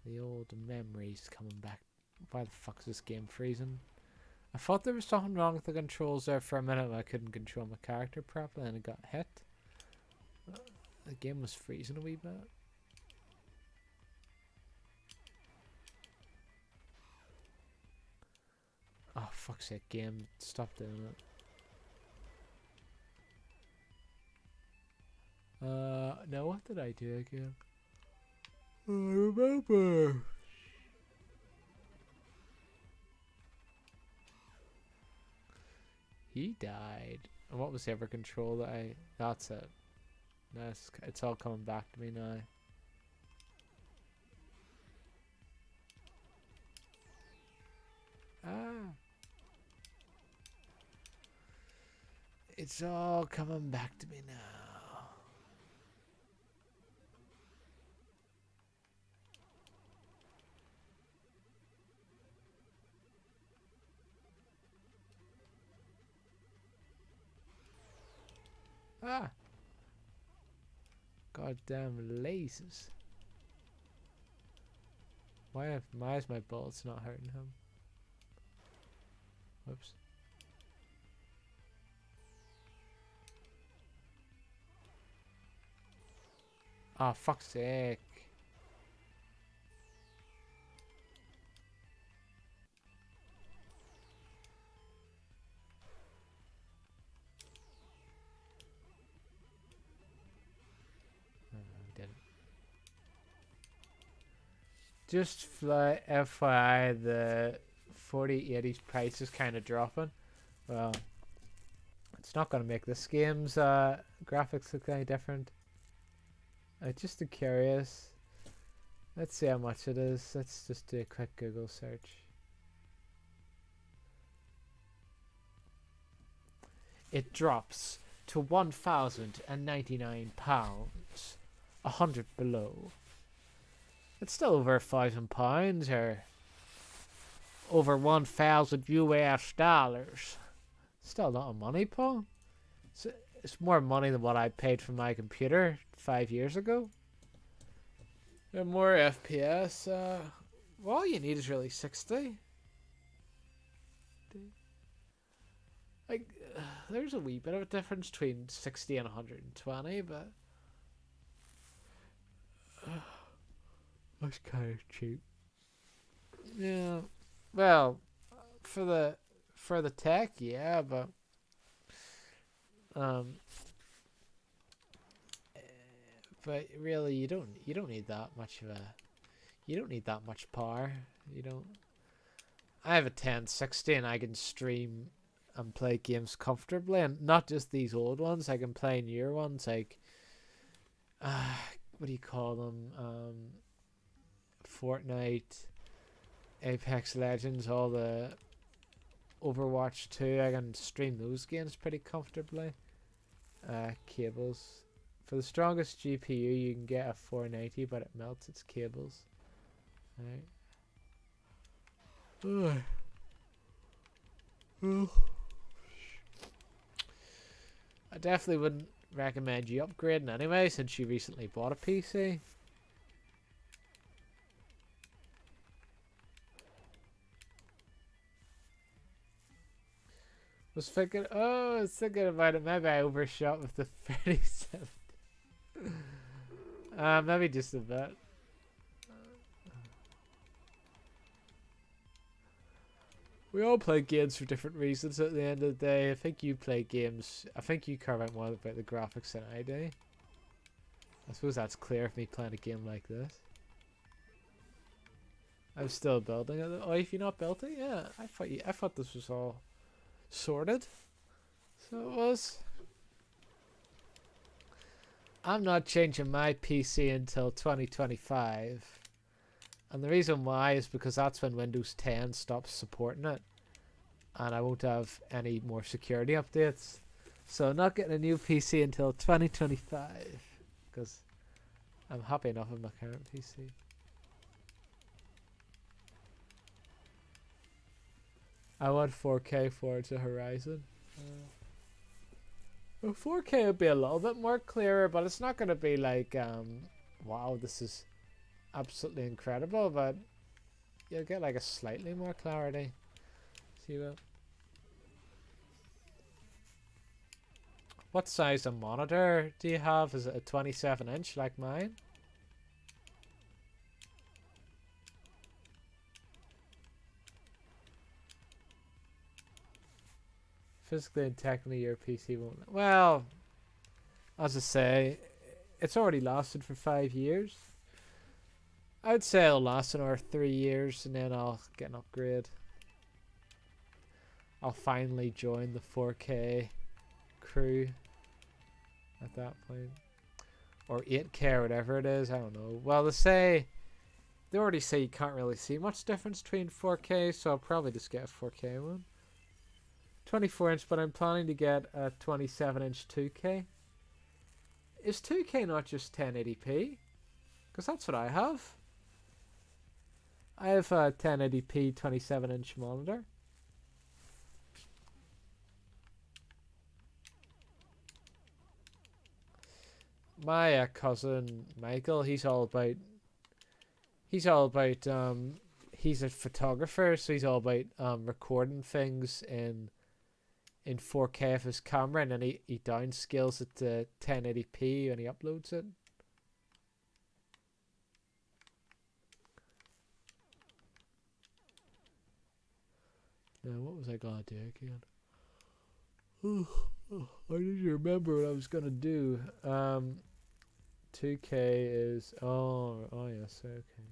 The old memories coming back. Why the fuck is this game freezing? I thought there was something wrong with the controls there for a minute when I couldn't control my character properly and it got hit. The game was freezing a wee bit. Oh, fuck's sake, game. Stop doing it. Now what did I do again? I remember. He died. And what was the other control that I... That's it. It's all coming back to me now. Ah. It's all coming back to me now. Ah. Goddamn lasers. Why is my bullets not hurting him? Whoops. Oh, fuck's sake. Didn't. Just fly FYI, the 4080's price is kind of dropping. Well, it's not going to make this game's graphics look any different. Just curious. Let's see how much it is. Let's just do a quick Google search. It drops to £1,099, 100 below. It's still over £1,000 or over 1,000 US dollars. Still a lot of money, Paul. It's more money than what I paid for my computer 5 years ago. And more FPS. All you need is really 60. Like, there's a wee bit of a difference between 60 and 120, but that's kind of cheap. Yeah. Well, for the tech, yeah, but really you don't need that much of a power. You don't. I have a 1060 and I can stream and play games comfortably, and not just these old ones. I can play newer ones like what do you call them? Fortnite, Apex Legends, all the Overwatch 2. I can stream those games pretty comfortably. Cables. For the strongest GPU, you can get a 490, but it melts its cables. Right. I definitely wouldn't recommend you upgrading anyway, since you recently bought a PC. I was thinking about it. Maybe I overshot with the 37. Maybe just a bit. We all play games for different reasons at the end of the day. I think you play games. I think you care more about the graphics than I do. I suppose that's clear for me playing a game like this. I'm still building it. Oh, if you're not built it, yeah. I thought this was all sorted. So it was. I'm not changing my PC until 2025. And the reason why is because that's when Windows 10 stops supporting it. And I won't have any more security updates. So I'm not getting a new PC until 2025. Because I'm happy enough with my current PC. I want 4K Forza Horizon. 4K would be a little bit more clearer, but it's not going to be like, wow, this is absolutely incredible, but you'll get like a slightly more clarity. See that? What size of monitor do you have? Is it a 27-inch like mine? Physically and technically your PC won't... Well, as I say, it's already lasted for 5 years. I'd say it'll last another 3 years and then I'll get an upgrade. I'll finally join the 4K crew at that point. Or 8K or whatever it is, I don't know. Well, they already say you can't really see much difference between 4K, so I'll probably just get a 4K one. 24-inch, but I'm planning to get a 27-inch 2K. Is 2K not just 1080p? Because that's what I have. I have a 1080p 27-inch monitor. My cousin Michael, he's a photographer, so he's all about recording things in 4K of his camera, and then he downscales it to 1080p and he uploads it. Now, what was I gonna do again? I need to remember what I was gonna do. 2K is oh yes, okay.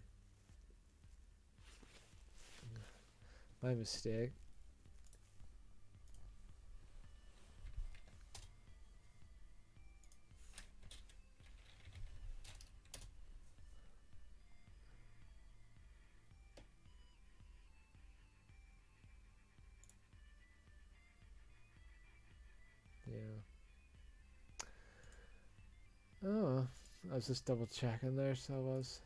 My mistake. Oh, I was just double checking there, so I was.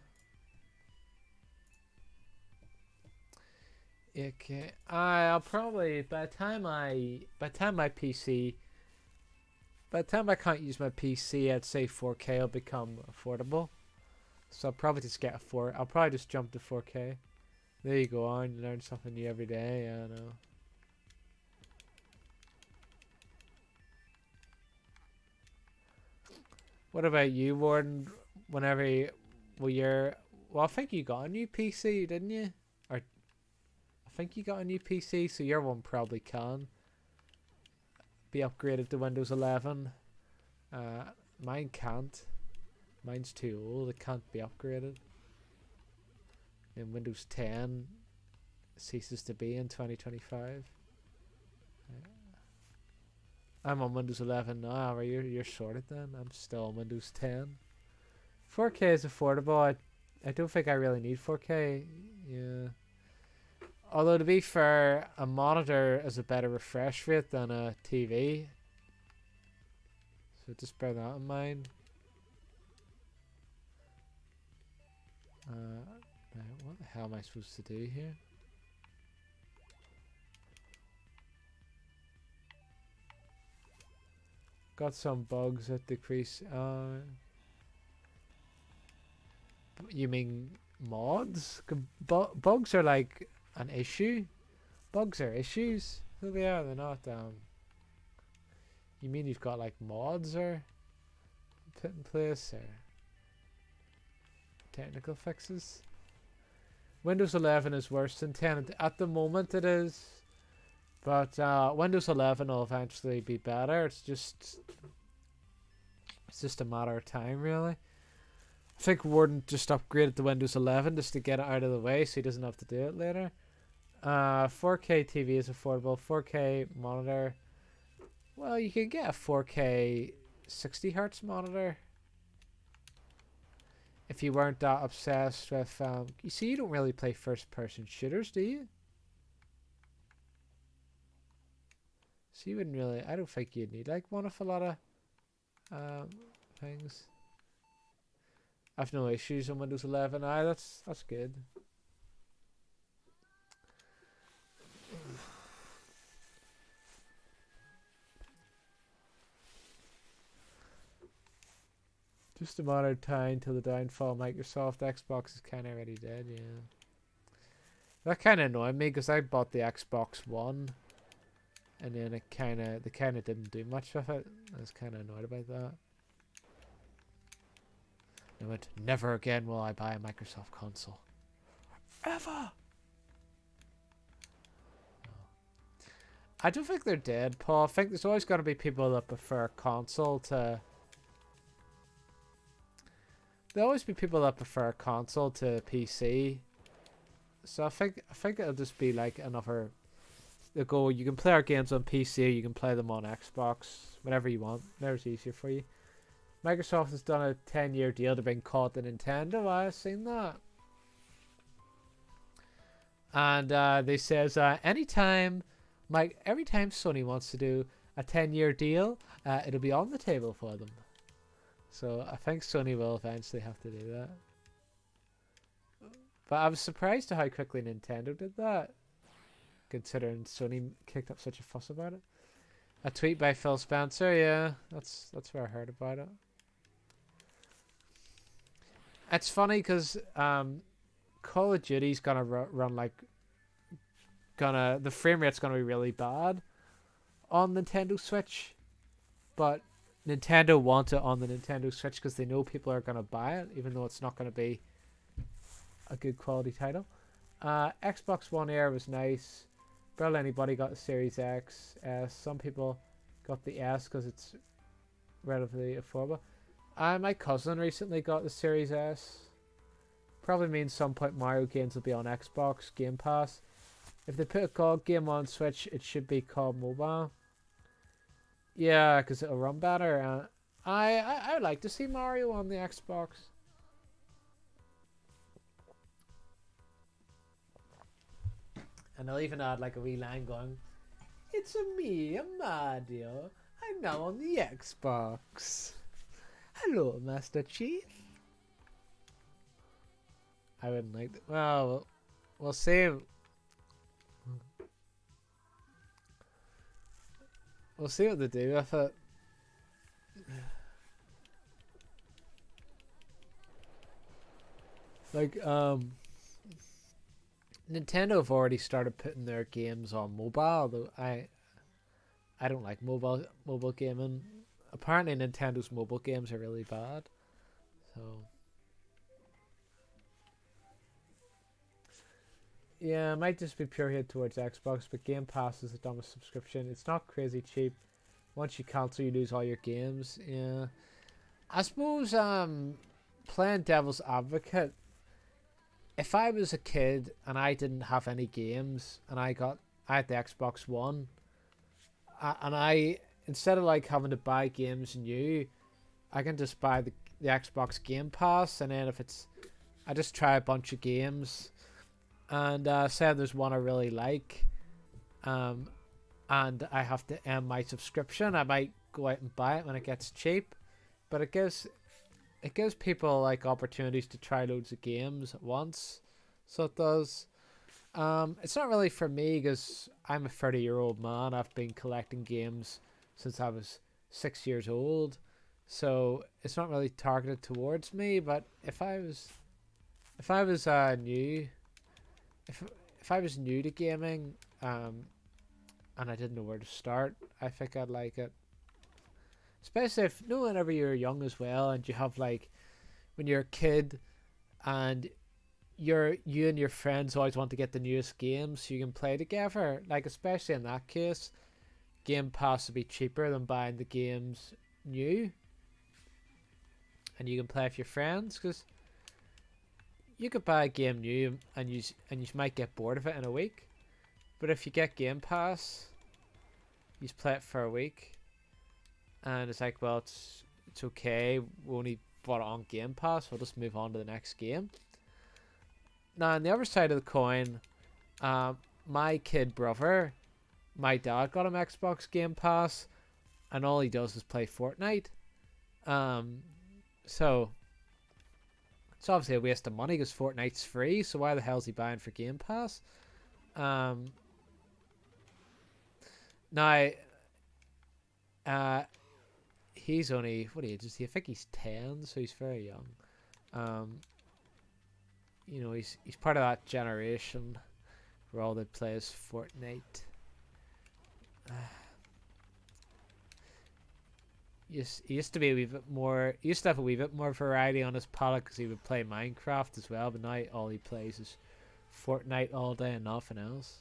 Okay, I'll probably by the time I can't use my PC, I'd say 4K will become affordable. So I'll probably just get I'll probably just jump to 4K. There you go on, you learn something new every day. Yeah, I know. What about you, Warden? Whenever I think you got a new PC, didn't you? Or I think you got a new PC, so your one probably can be upgraded to Windows 11. Mine can't. Mine's too old. It can't be upgraded. And Windows 10 ceases to be in 2025. I'm on Windows 11 now. You're sorted then. I'm still on Windows 10. 4K is affordable. I don't think I really need 4K. Yeah. Although to be fair, a monitor is a better refresh rate than a TV. So just bear that in mind. Now what the hell am I supposed to do here? Got some bugs that decrease. You mean mods? Bugs are like an issue. Bugs are issues. Who they are? They're not. You mean you've got like mods or put in place or technical fixes? Windows 11 is worse than 10 at the moment. It is. But Windows 11 will eventually be better. It's just a matter of time, really. I think Warden just upgraded to Windows 11 just to get it out of the way so he doesn't have to do it later. 4K TV is affordable. 4K monitor. Well, you can get a 4K 60 Hz monitor. if you weren't that obsessed with, you see, you don't really play first-person shooters, do you? So you wouldn't really, I don't think you'd need like one of a lot of things. I've no issues on Windows 11. Aye, that's good. Just a matter of time till the downfall of Microsoft. Xbox is kind of already dead, yeah. That kind of annoyed me because I bought the Xbox One, and then they kind of didn't do much with it. I was kind of annoyed about that. I went, never again will I buy a Microsoft console. Ever! I don't think they're dead, Paul. I think there's always going to be people that prefer console to... There'll always be people that prefer console to PC. So I think it'll just be like another... They'll go, you can play our games on PC, or you can play them on Xbox. Whatever you want. Whatever's easier for you. Microsoft has done a 10-year deal to bring COD to Nintendo. I've seen that. And they says every time Sony wants to do a 10-year deal, it'll be on the table for them. So I think Sony will eventually have to do that. But I was surprised at how quickly Nintendo did that, considering Sony kicked up such a fuss about it. A tweet by Phil Spencer, yeah, that's where I heard about it. It's funny because Call of Duty's gonna run like the frame rate's gonna be really bad on Nintendo Switch, but Nintendo want it on the Nintendo Switch because they know people are gonna buy it, even though it's not gonna be a good quality title. Xbox One Air was nice. Barely anybody got the Series X. Some people got the S because it's relatively affordable. My cousin recently got the Series S. Probably means some point Mario games will be on Xbox Game Pass. If they put a COD game on Switch, it should be COD Mobile. Yeah, because it'll run better. I would like to see Mario on the Xbox. And I'll even add like a wee line going, "It's me, Mario. I'm now on the Xbox. Hello, Master Chief." I wouldn't like that. Well, we'll see. We'll see what they do with it. Like, Nintendo have already started putting their games on mobile, though I don't like mobile gaming. Apparently Nintendo's mobile games are really bad. So yeah, it might just be pure hit towards Xbox, but Game Pass is the dumbest subscription. It's not crazy cheap. Once you cancel, you lose all your games. Yeah, I suppose playing devil's advocate, if I was a kid and I didn't have any games and I had the Xbox One, and I, instead of like having to buy games new, I can just buy the Xbox Game Pass, and then if it's, I just try a bunch of games, and say there's one I really like, and I have to end my subscription, I might go out and buy it when it gets cheap, but it gives people like opportunities to try loads of games at once, so it does. It's not really for me because I'm a 30-year-old man. I've been collecting games since I was 6 years old, so it's not really targeted towards me. But if I was new to gaming, and I didn't know where to start, I think I'd like it. Especially if, whenever you're young as well, and you have like, when you're a kid, and you and your friends always want to get the newest games so you can play together. Like, especially in that case, Game Pass would be cheaper than buying the games new, and you can play with your friends, because you could buy a game new and you might get bored of it in a week, but if you get Game Pass, you just play it for a week, and it's like, well, it's okay, we only bought it on Game Pass. We'll just move on to the next game. Now, on the other side of the coin, my kid brother, my dad got him Xbox Game Pass, and all he does is play Fortnite. So it's obviously a waste of money because Fortnite's free. So why the hell is he buying for Game Pass? Now, he's only, what age is he? I think he's 10, so he's very young. You know, he's part of that generation where all they play is Fortnite. He used to be a wee bit more. He used to have a wee bit more variety on his palette because he would play Minecraft as well. But now all he plays is Fortnite all day and nothing else.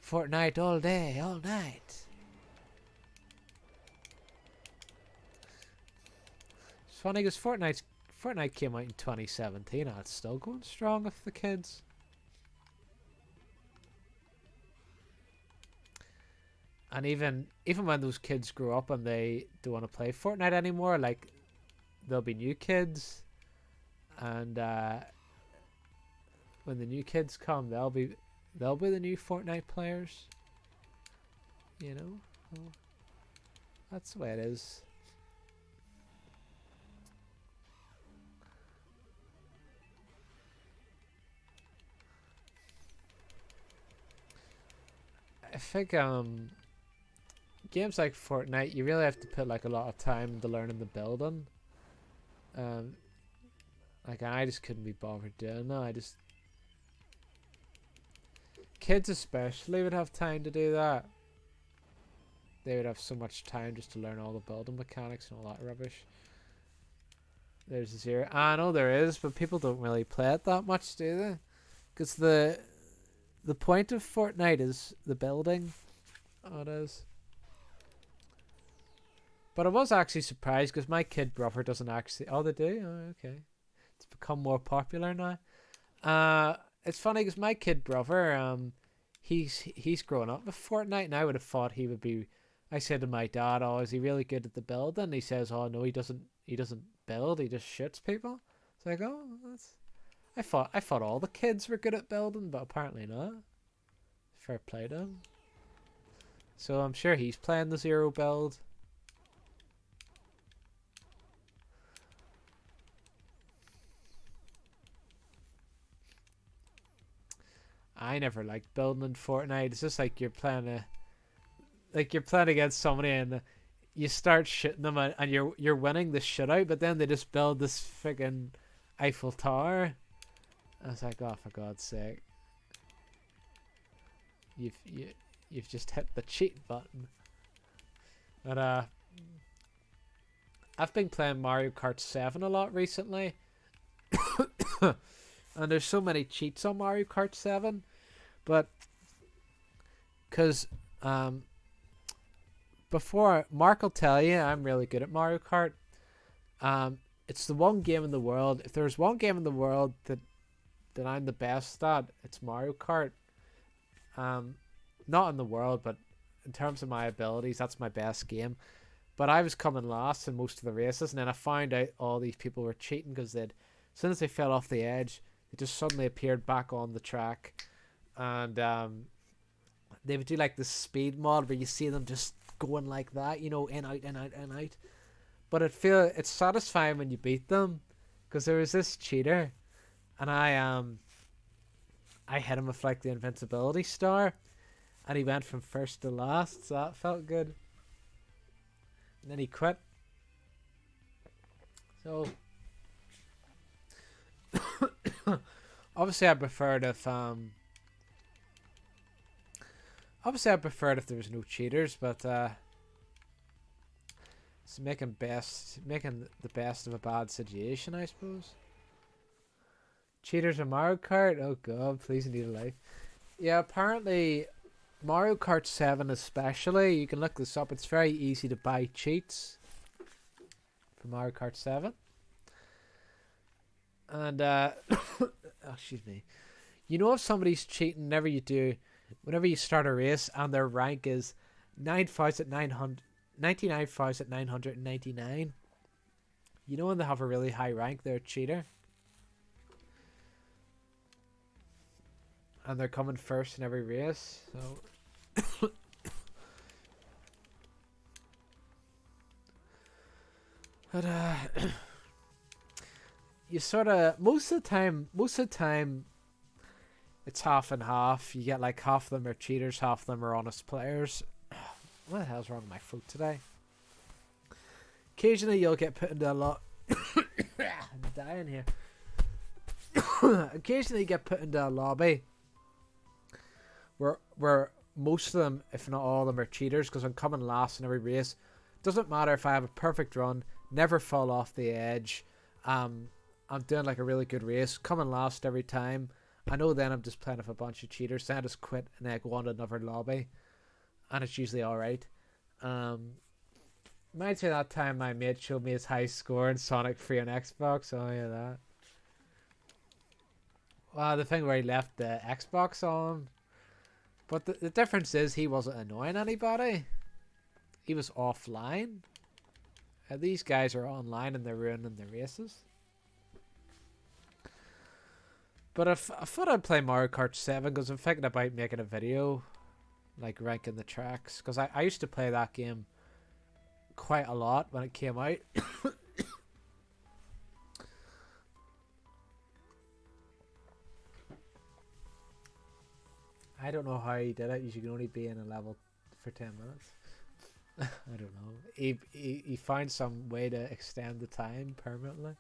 Fortnite all day, all night. It's funny because Fortnite came out in 2017 and it's still going strong with the kids. And even when those kids grow up and they don't want to play Fortnite anymore, like there'll be new kids, and when the new kids come, they'll be the new Fortnite players. You know, well, that's the way it is. I think games like Fortnite, you really have to put like a lot of time into learning the building. Like I just couldn't be bothered doing that. Kids especially would have time to do that. They would have so much time just to learn all the building mechanics and all that rubbish. There's zero. I know there is, but people don't really play it that much, do they? Because the point of Fortnite is the building. Oh, it is. But I was actually surprised because my kid brother doesn't actually. Oh, they do? Oh, okay. It's become more popular now. It's funny because my kid brother, he's grown up with Fortnite, and I would have thought he would be. I said to my dad, "Oh, is he really good at the building?" He says, "Oh no, he doesn't build. He just shoots people." It's like, oh, that's. I thought all the kids were good at building, but apparently not. Fair play to him. So I'm sure he's playing the zero build. I never liked building in Fortnite. It's just like you're playing against somebody and you start shooting them and you're winning the shootout, but then they just build this friggin' Eiffel Tower. I was like, oh, for God's sake. You've just hit the cheat button. But I've been playing Mario Kart 7 a lot recently. And there's so many cheats on Mario Kart 7. But because before Mark will tell you, I'm really good at Mario Kart. It's the one game in the world. If there's one game in the world that I'm the best at, it's Mario Kart. Not in the world, but in terms of my abilities, that's my best game. But I was coming last in most of the races, and then I found out all these people were cheating because as soon as they fell off the edge, they just suddenly appeared back on the track. And they would do like the speed mod where you see them just going like that, you know, in, out, in, out, in, out. But it's satisfying when you beat them, because there was this cheater, and I hit him with like the invincibility star, and he went from first to last, so that felt good. And then he quit. So obviously I preferred if there was no cheaters, but it's making the best of a bad situation, I suppose. Cheaters in Mario Kart? Oh god, please need a life. Yeah, apparently Mario Kart 7 especially, you can look this up, it's very easy to buy cheats for Mario Kart 7. And oh, excuse me. You know if somebody's cheating whenever you start a race and their rank is 99,999, You know when they have a really high rank, they're a cheater. And they're coming first in every race, so... But, you sort of... Most of the time, it's half and half. You get like half of them are cheaters, half of them are honest players. What the hell's wrong with my throat today? Occasionally you'll get put into a lot... I'm dying here. Occasionally you get put into a lobby where most of them, if not all of them, are cheaters, because I'm coming last in every race. Doesn't matter if I have a perfect run, never fall off the edge. I'm doing like a really good race, coming last every time. I know then I'm just playing with a bunch of cheaters, so I just quit and then go on to another lobby, and it's usually alright. Reminds me of that time my mate showed me his high score in Sonic 3 on Xbox. Oh yeah, that. Well, the thing where he left the Xbox on. But the difference is he wasn't annoying anybody. He was offline. These guys are online and they're ruining the races. But I thought I'd play Mario Kart 7 because I'm thinking about making a video, like ranking the tracks. Because I used to play that game quite a lot when it came out. I don't know how he did it. You should only be in a level for 10 minutes. I don't know. He found some way to extend the time permanently.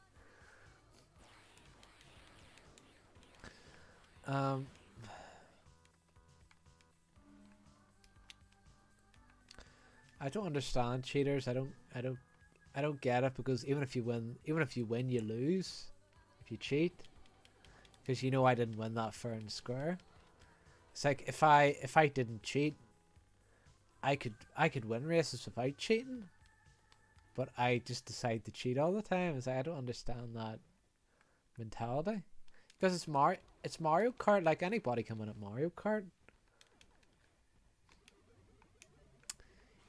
I don't understand cheaters. I don't get it, because even if you win, you lose if you cheat. Because you know I didn't win that fair and square. It's like if I didn't cheat, I could win races without cheating, but I just decide to cheat all the time. It's like, I don't understand that mentality, because it's Mario Kart. Like, anybody can win at Mario Kart.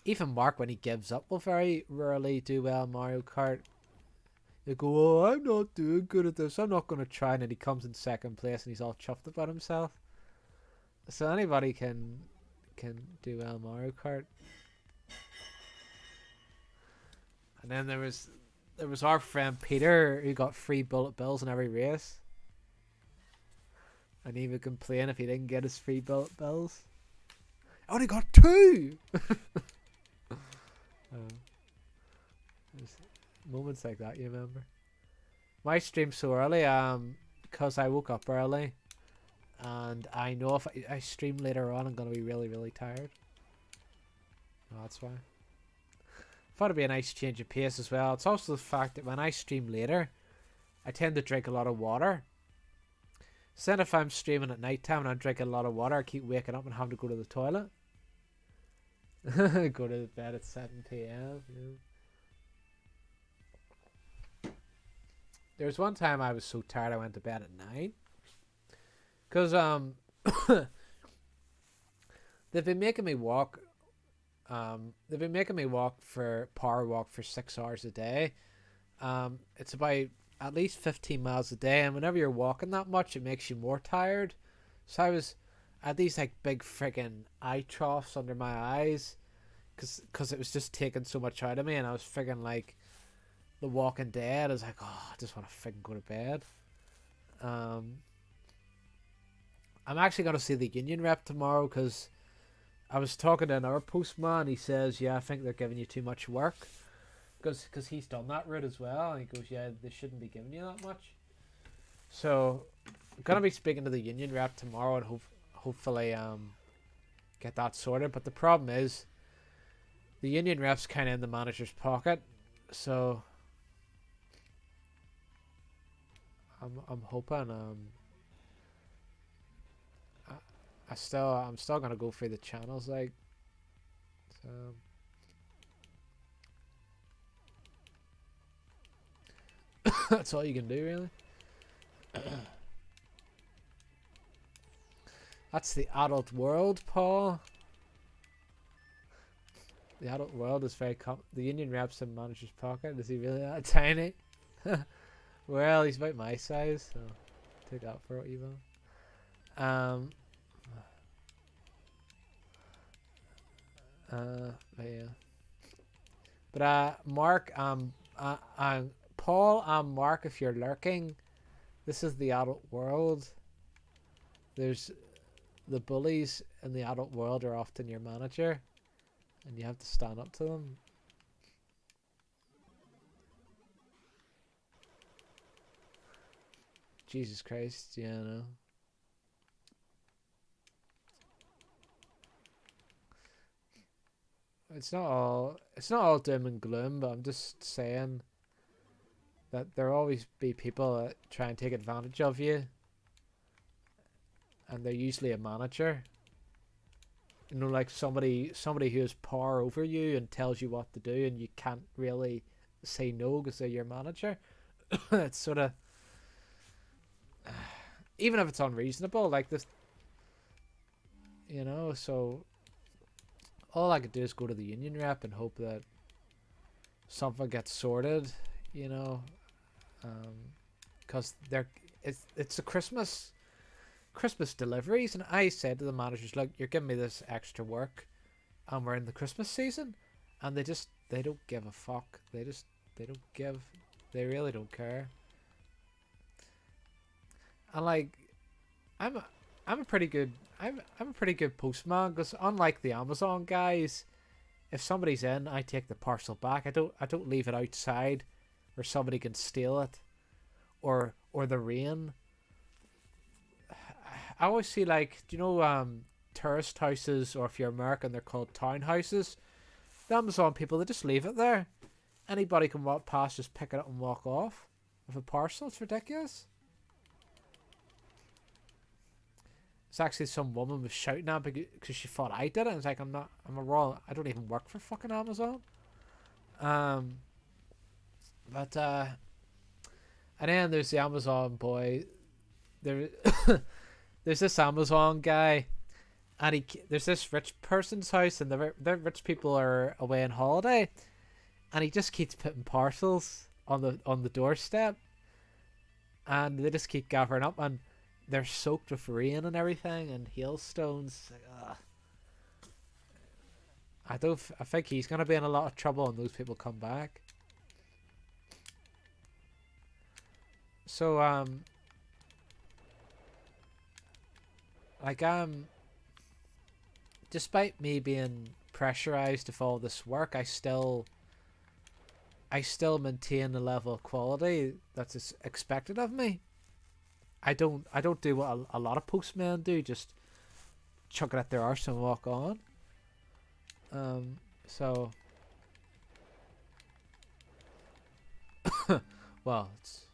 Even Mark, when he gives up, will very rarely do well in Mario Kart. They go, "Oh, I'm not doing good at this. I'm not going to try," and then he comes in second place and he's all chuffed about himself. So anybody can do well in Mario Kart. And then there was our friend Peter, who got free bullet bills in every race. And he would complain if he didn't get his free bullet bills. I only got 2! Moments like that, you remember? My stream's so early, because I woke up early. And I know if I stream later on, I'm going to be really, really tired. Oh, that's why. Thought it'd be a nice change of pace as well. It's also the fact that when I stream later, I tend to drink a lot of water. So then if I'm streaming at night time and I'm drinking a lot of water, I keep waking up and having to go to the toilet. Go to bed at 7 PM. Yeah. There was one time I was so tired I went to bed at 9. Because they've been making me walk. They've been making me power walk for 6 hours a day. It's about at least 15 miles a day, and whenever you're walking that much, it makes you more tired. So I was at these like big friggin' eye troughs under my eyes, cause it was just taking so much out of me, and I was friggin' like The Walking Dead. I was like, oh, I just want to friggin' go to bed. I'm actually going to see the union rep tomorrow, because I was talking to another postman. He says, yeah, I think they're giving you too much work, because he's done that route as well. And he goes, yeah, they shouldn't be giving you that much. So I'm going to be speaking to the union rep tomorrow and hopefully get that sorted. But the problem is the union rep's kind of in the manager's pocket. So I'm hoping... I'm still gonna go through the channels, like, so that's all you can do, really. That's the adult world, Paul. The adult world is very the union rep's in manager's pocket. Is he really that tiny? Well, he's about my size, so take that for what you will. But yeah. But Mark, Paul, Mark, if you're lurking, this is the adult world. There's the bullies in the adult world are often your manager, and you have to stand up to them. Jesus Christ, yeah, I know. It's not all doom and gloom, but I'm just saying that there'll always be people that try and take advantage of you, and they're usually a manager. You know, like somebody who has power over you and tells you what to do, and you can't really say no because they're your manager. It's sort of, even if it's unreasonable, like this, you know. So all I could do is go to the union rep and hope that something gets sorted, you know, because it's a Christmas deliveries, and I said to the managers, look, you're giving me this extra work, and we're in the Christmas season, and they don't give a fuck. They really don't care. And like, I'm a pretty good postman, because unlike the Amazon guys, if somebody's in, I take the parcel back. I don't leave it outside where somebody can steal it, or the rain. I always see, like, do you know tourist houses, or if you're American they're called townhouses. The Amazon people, they just leave it there. Anybody can walk past, just pick it up and walk off with a parcel. It's ridiculous. It's actually some woman was shouting at me because she thought I did it. And it's like, I'm I don't even work for fucking Amazon. But and then there's the Amazon boy. There's this Amazon guy, and there's this rich person's house, and the rich people are away on holiday, and he just keeps putting parcels on the doorstep, and they just keep gathering up, and they're soaked with rain and everything, and hailstones. Like, I think he's gonna be in a lot of trouble when those people come back. So like despite me being pressurized to follow this work, I still maintain the level of quality that's expected of me. I don't do what a lot of postmen do, just chuck it at their arse and walk on. So well, it's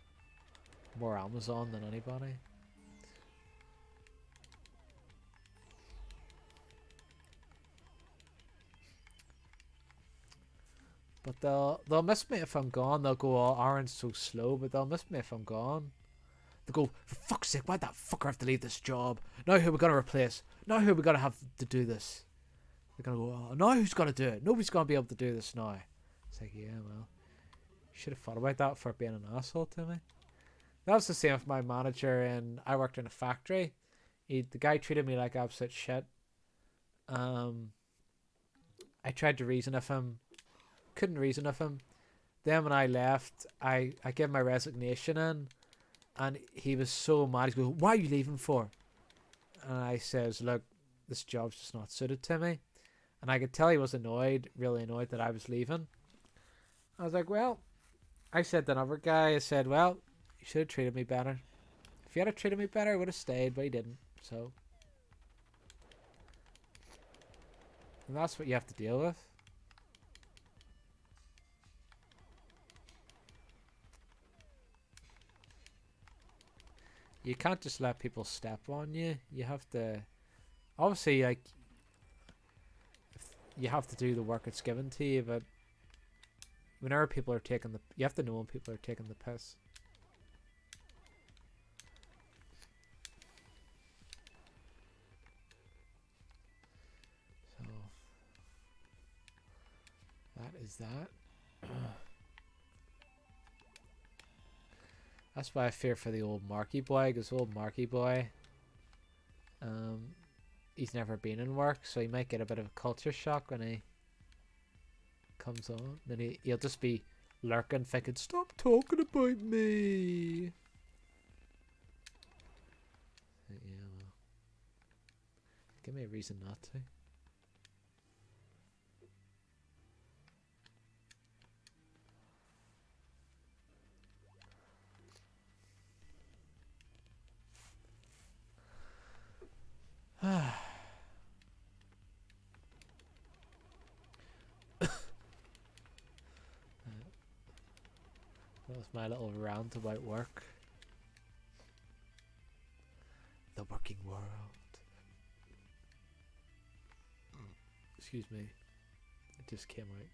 more Amazon than anybody. But they'll miss me if I'm gone. They'll go, oh, Aaron's so slow, but they'll miss me if I'm gone. They'll go, for fuck's sake, why'd that fucker have to leave this job? Now who are we going to replace? Now who are we going to have to do this? They're going to go, oh, now who's going to do it? Nobody's going to be able to do this now. It's like, yeah, well, you should have thought about that for being an asshole to me. That was the same with my manager, and I worked in a factory. The guy treated me like absolute shit. I tried to reason with him. Couldn't reason with him. Then when I left, I gave my resignation in, and he was so mad. He goes, why are you leaving for? And I says, look, this job's just not suited to me. And I could tell he was annoyed, really annoyed that I was leaving. I was like, well, I said to another guy, I said, well, you should have treated me better. If you had treated me better, I would have stayed, but he didn't. So, and that's what you have to deal with. You can't just let people step on you. You have to, obviously, like, you have to do the work that's given to you, but whenever people are taking you have to know when people are taking the piss. So, that is that. That's why I fear for the old Marky boy, because old Marky boy, he's never been in work, so he might get a bit of a culture shock when he comes on. Then he'll just be lurking, thinking, "Stop talking about me." Yeah, well, give me a reason not to. That was my little rant about work. The working world. Excuse me. It just came out.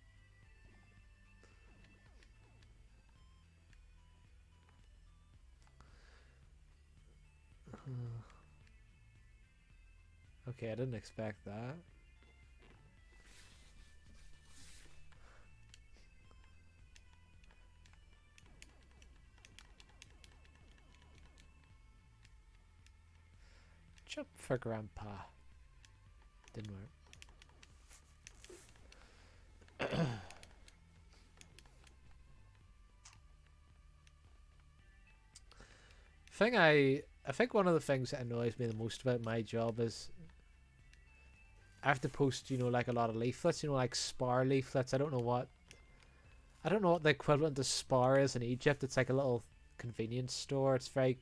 Okay, I didn't expect that. Jump for Grandpa. Didn't work. I think one of the things that annoys me the most about my job is I have to post, like a lot of leaflets, like Spar leaflets. I don't know what the equivalent of Spar is in Egypt. It's like a little convenience store. It's the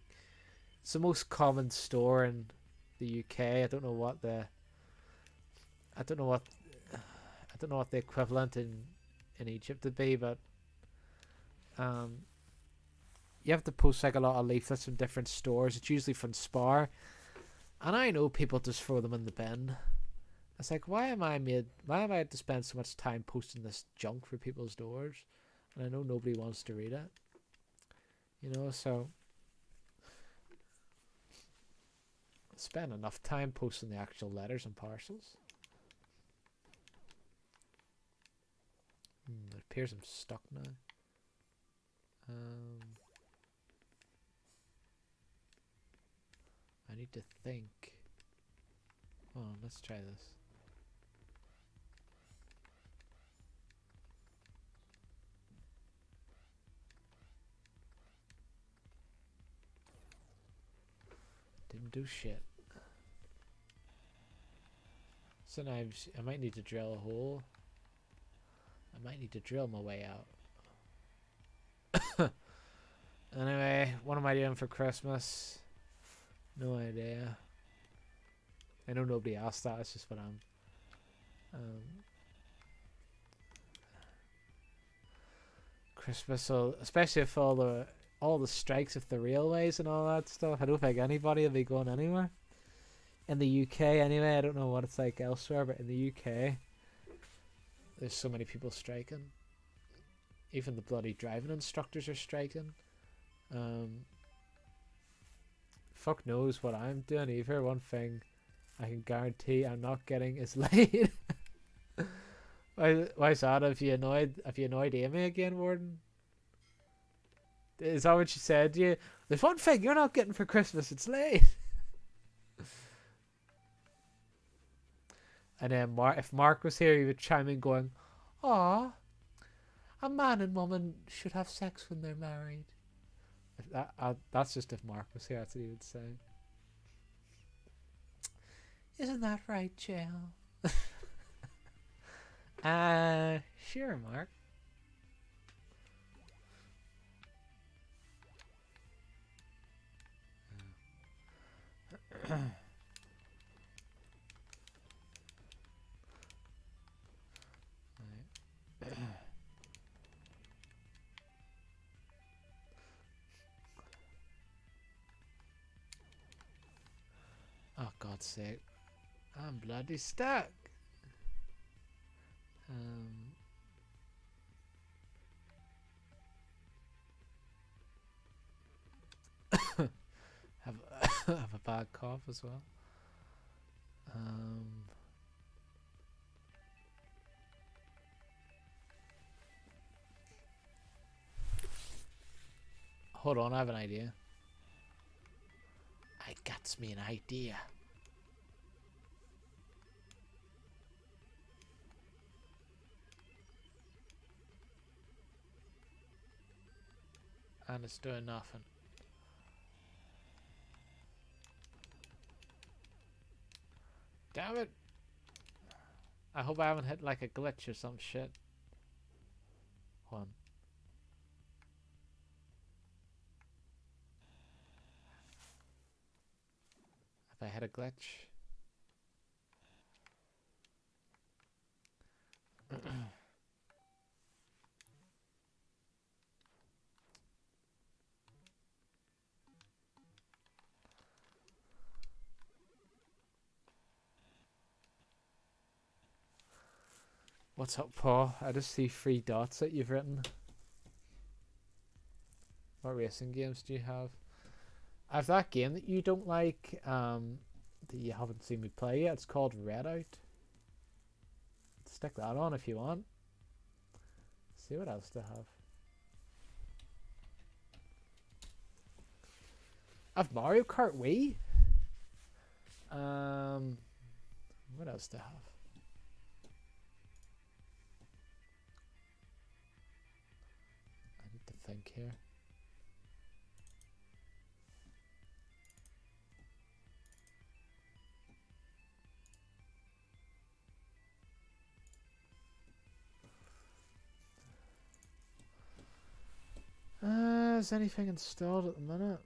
most common store in the UK. I don't know what the equivalent in Egypt would be, but you have to post like a lot of leaflets from different stores. It's usually from Spar, and I know people just throw them in the bin. It's like, why am I had to spend so much time posting this junk for people's doors, and I know nobody wants to read it, so spend enough time posting the actual letters and parcels. It appears I'm stuck now. I need to think. Hold on, let's try this. Didn't do shit. So now I might need to drill a hole. I might need to drill my way out. Anyway, what am I doing for Christmas? No idea. I know nobody asked that. It's just what I'm. Christmas, so especially if all the strikes of the railways and all that stuff. I don't think anybody will be going anywhere. In the UK, anyway. I don't know what it's like elsewhere, but in the UK, there's so many people striking. Even the bloody driving instructors are striking. Fuck knows what I'm doing either. One thing I can guarantee I'm not getting is late. Why's that? Have you annoyed Amy again, Warden? Is that what she said to you? There's one thing you're not getting for Christmas, it's late. And then if Mark was here, he would chime in going, "Aw, a man and woman should have sex when they're married." That's just if Mark was here, that's what he would say. Isn't that right, Jill? Sure, Mark. Oh, God's sake. I'm bloody stuck. Have a bad cough as well. Hold on, I have an idea. I got me an idea. And it's doing nothing. Damn it! I hope I haven't hit like a glitch or some shit. Hold on. Have I hit a glitch? What's up, Paul? I just see 3 dots that you've written. What racing games do you have? I have that game that you don't like, that you haven't seen me play yet. It's called Redout. Stick that on if you want. See what else to have. I've Mario Kart Wii. What else to have? I need to think here. Is anything installed at the minute?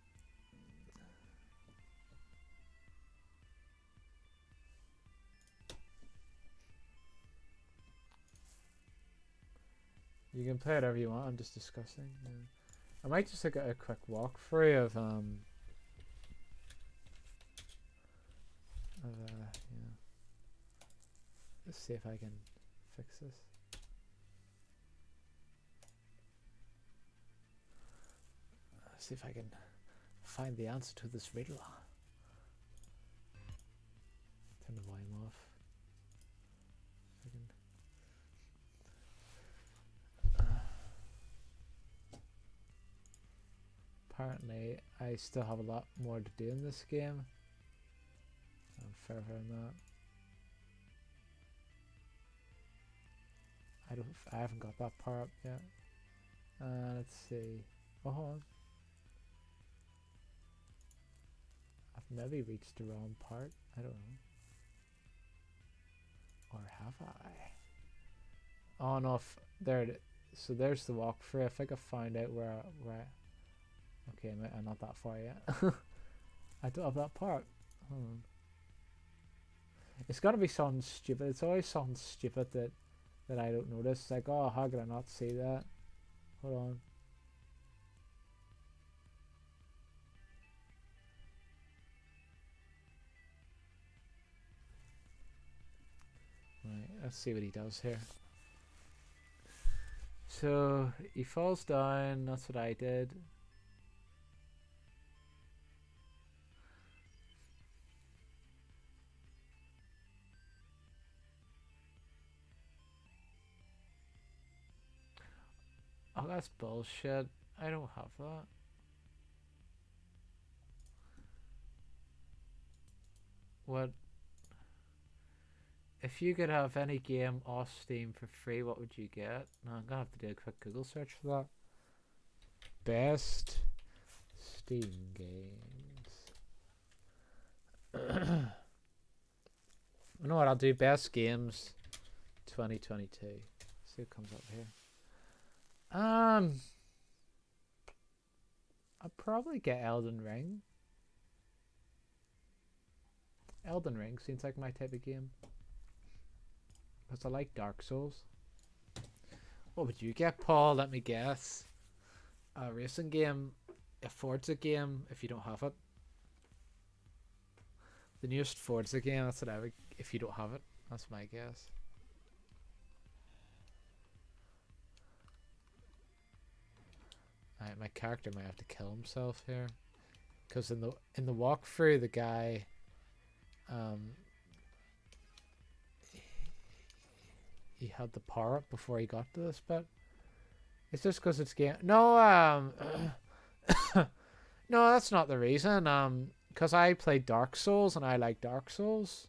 You can play whatever you want. I'm just discussing. Yeah. I might just take a quick walkthrough of yeah. Let's see if I can fix this. See if I can find the answer to this riddle. Turn the volume off. Apparently, I still have a lot more to do in this game. I'm further than that. I haven't got that part up yet. Let's see. Oh, hold on. I've maybe reached the wrong part. I don't know. Or have I? Oh no, there it is. So there's the walkthrough. I think I found out where okay, I'm not that far yet. I don't have that part. Hold on. It's gotta be something stupid. It's always something stupid that I don't notice. It's like, oh, how could I not see that? Hold on. Right, let's see what he does here. So he falls down. That's what I did. Oh, that's bullshit. I don't have that. What? If you could have any game off Steam for free, what would you get? No, I'm gonna have to do a quick Google search for that. Best Steam games. You know what? I'll do best games 2022. See what comes up here. I'll probably get Elden Ring. Elden Ring seems like my type of game. Because I like Dark Souls. What would you get, Paul? Let me guess. A racing game. A Forza game, if you don't have it. The newest Forza game, that's what I would, if you don't have it. That's my guess. Alright, my character might have to kill himself here. Because in the walkthrough, the guy... he had the power up before he got to this bit. It's just because it's game. No, No, that's not the reason. Because I play Dark Souls and I like Dark Souls.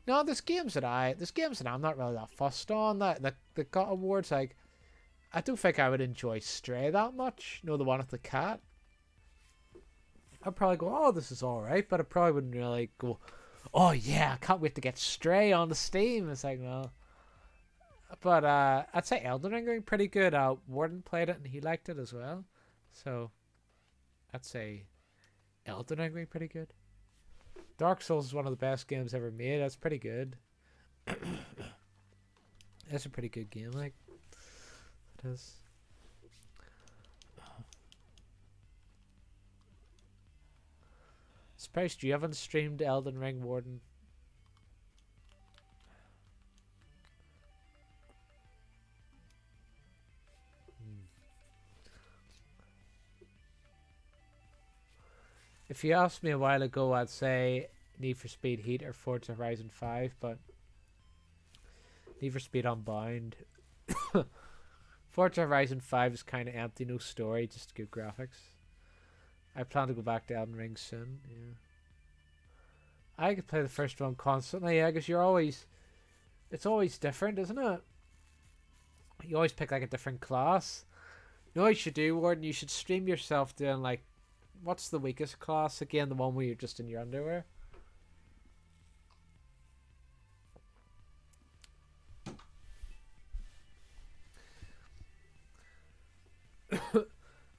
No, there's games that I'm not really that fussed on that got awards. Like, I don't think I would enjoy Stray that much. You know, the one with the cat. I'd probably go, oh, this is alright, but I probably wouldn't really go, oh yeah, I can't wait to get Stray on the Steam. It's like, no. But I'd say Elden Ring pretty good. Warden played it and he liked it as well. So I'd say Elden Ring pretty good. Dark Souls is one of the best games ever made. That's pretty good. That's a pretty good game, like it is. Surprised you haven't streamed Elden Ring, Warden. If you asked me a while ago, I'd say Need for Speed Heat or Forza Horizon 5, but Need for Speed Unbound. Forza Horizon 5 is kind of empty, no story, just good graphics. I plan to go back to Elden Ring soon, yeah. I could play the first one constantly, yeah, because it's always different, isn't it? You always pick like a different class. You know what you should do, Warden? You should stream yourself doing like, what's the weakest class again? The one where you're just in your underwear?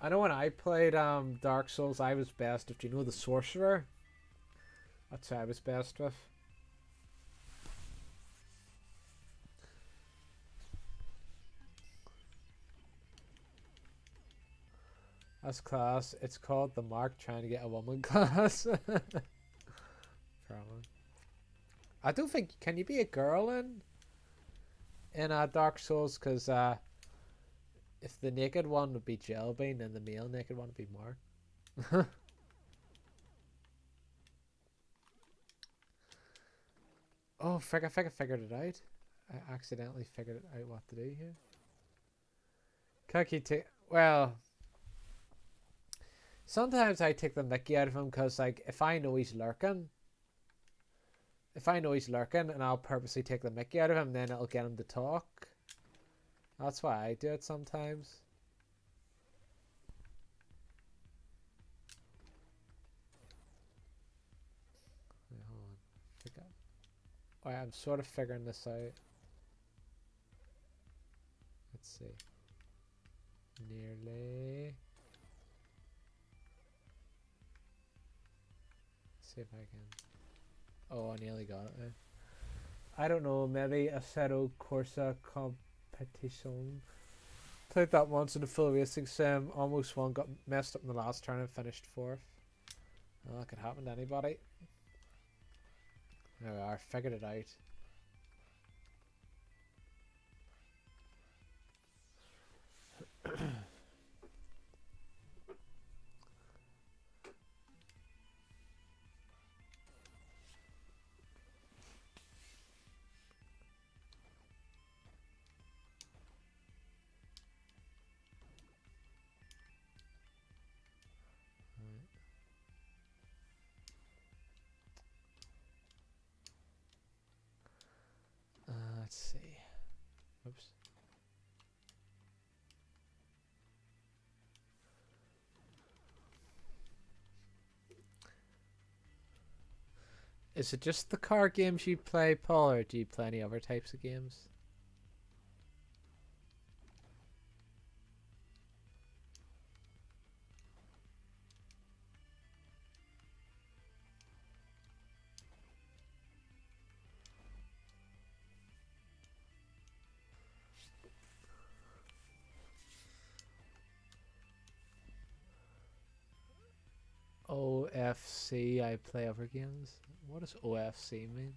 I know when I played Dark Souls, I was best if you know the Sorcerer. That's who I was best with. That's class. It's called the Mark trying to get a woman class. Probably. I don't think, can you be a girl in Dark Souls? Because if the naked one would be Jelbean and the male naked one would be Mark. Oh, frick, I think I figured it out. I accidentally figured out what to do here. Cookie well, sometimes I take the mickey out of him because, like, if I know he's lurking and I'll purposely take the mickey out of him, then it'll get him to talk. That's why I do it sometimes. Wait, hold on. Alright, I'm sort of figuring this out. Let's see. Nearly. See if I can. Oh, I nearly got it. I don't know, maybe a Assetto Corsa competition. Played that once in a full racing sim. Almost won, got messed up in the last turn and finished 4th. Well, that could happen to anybody. There we are, figured it out. Let's see. Oops. Is it just the car games you play, Paul, or do you play any other types of games? OFC, I play other games. What does OFC mean?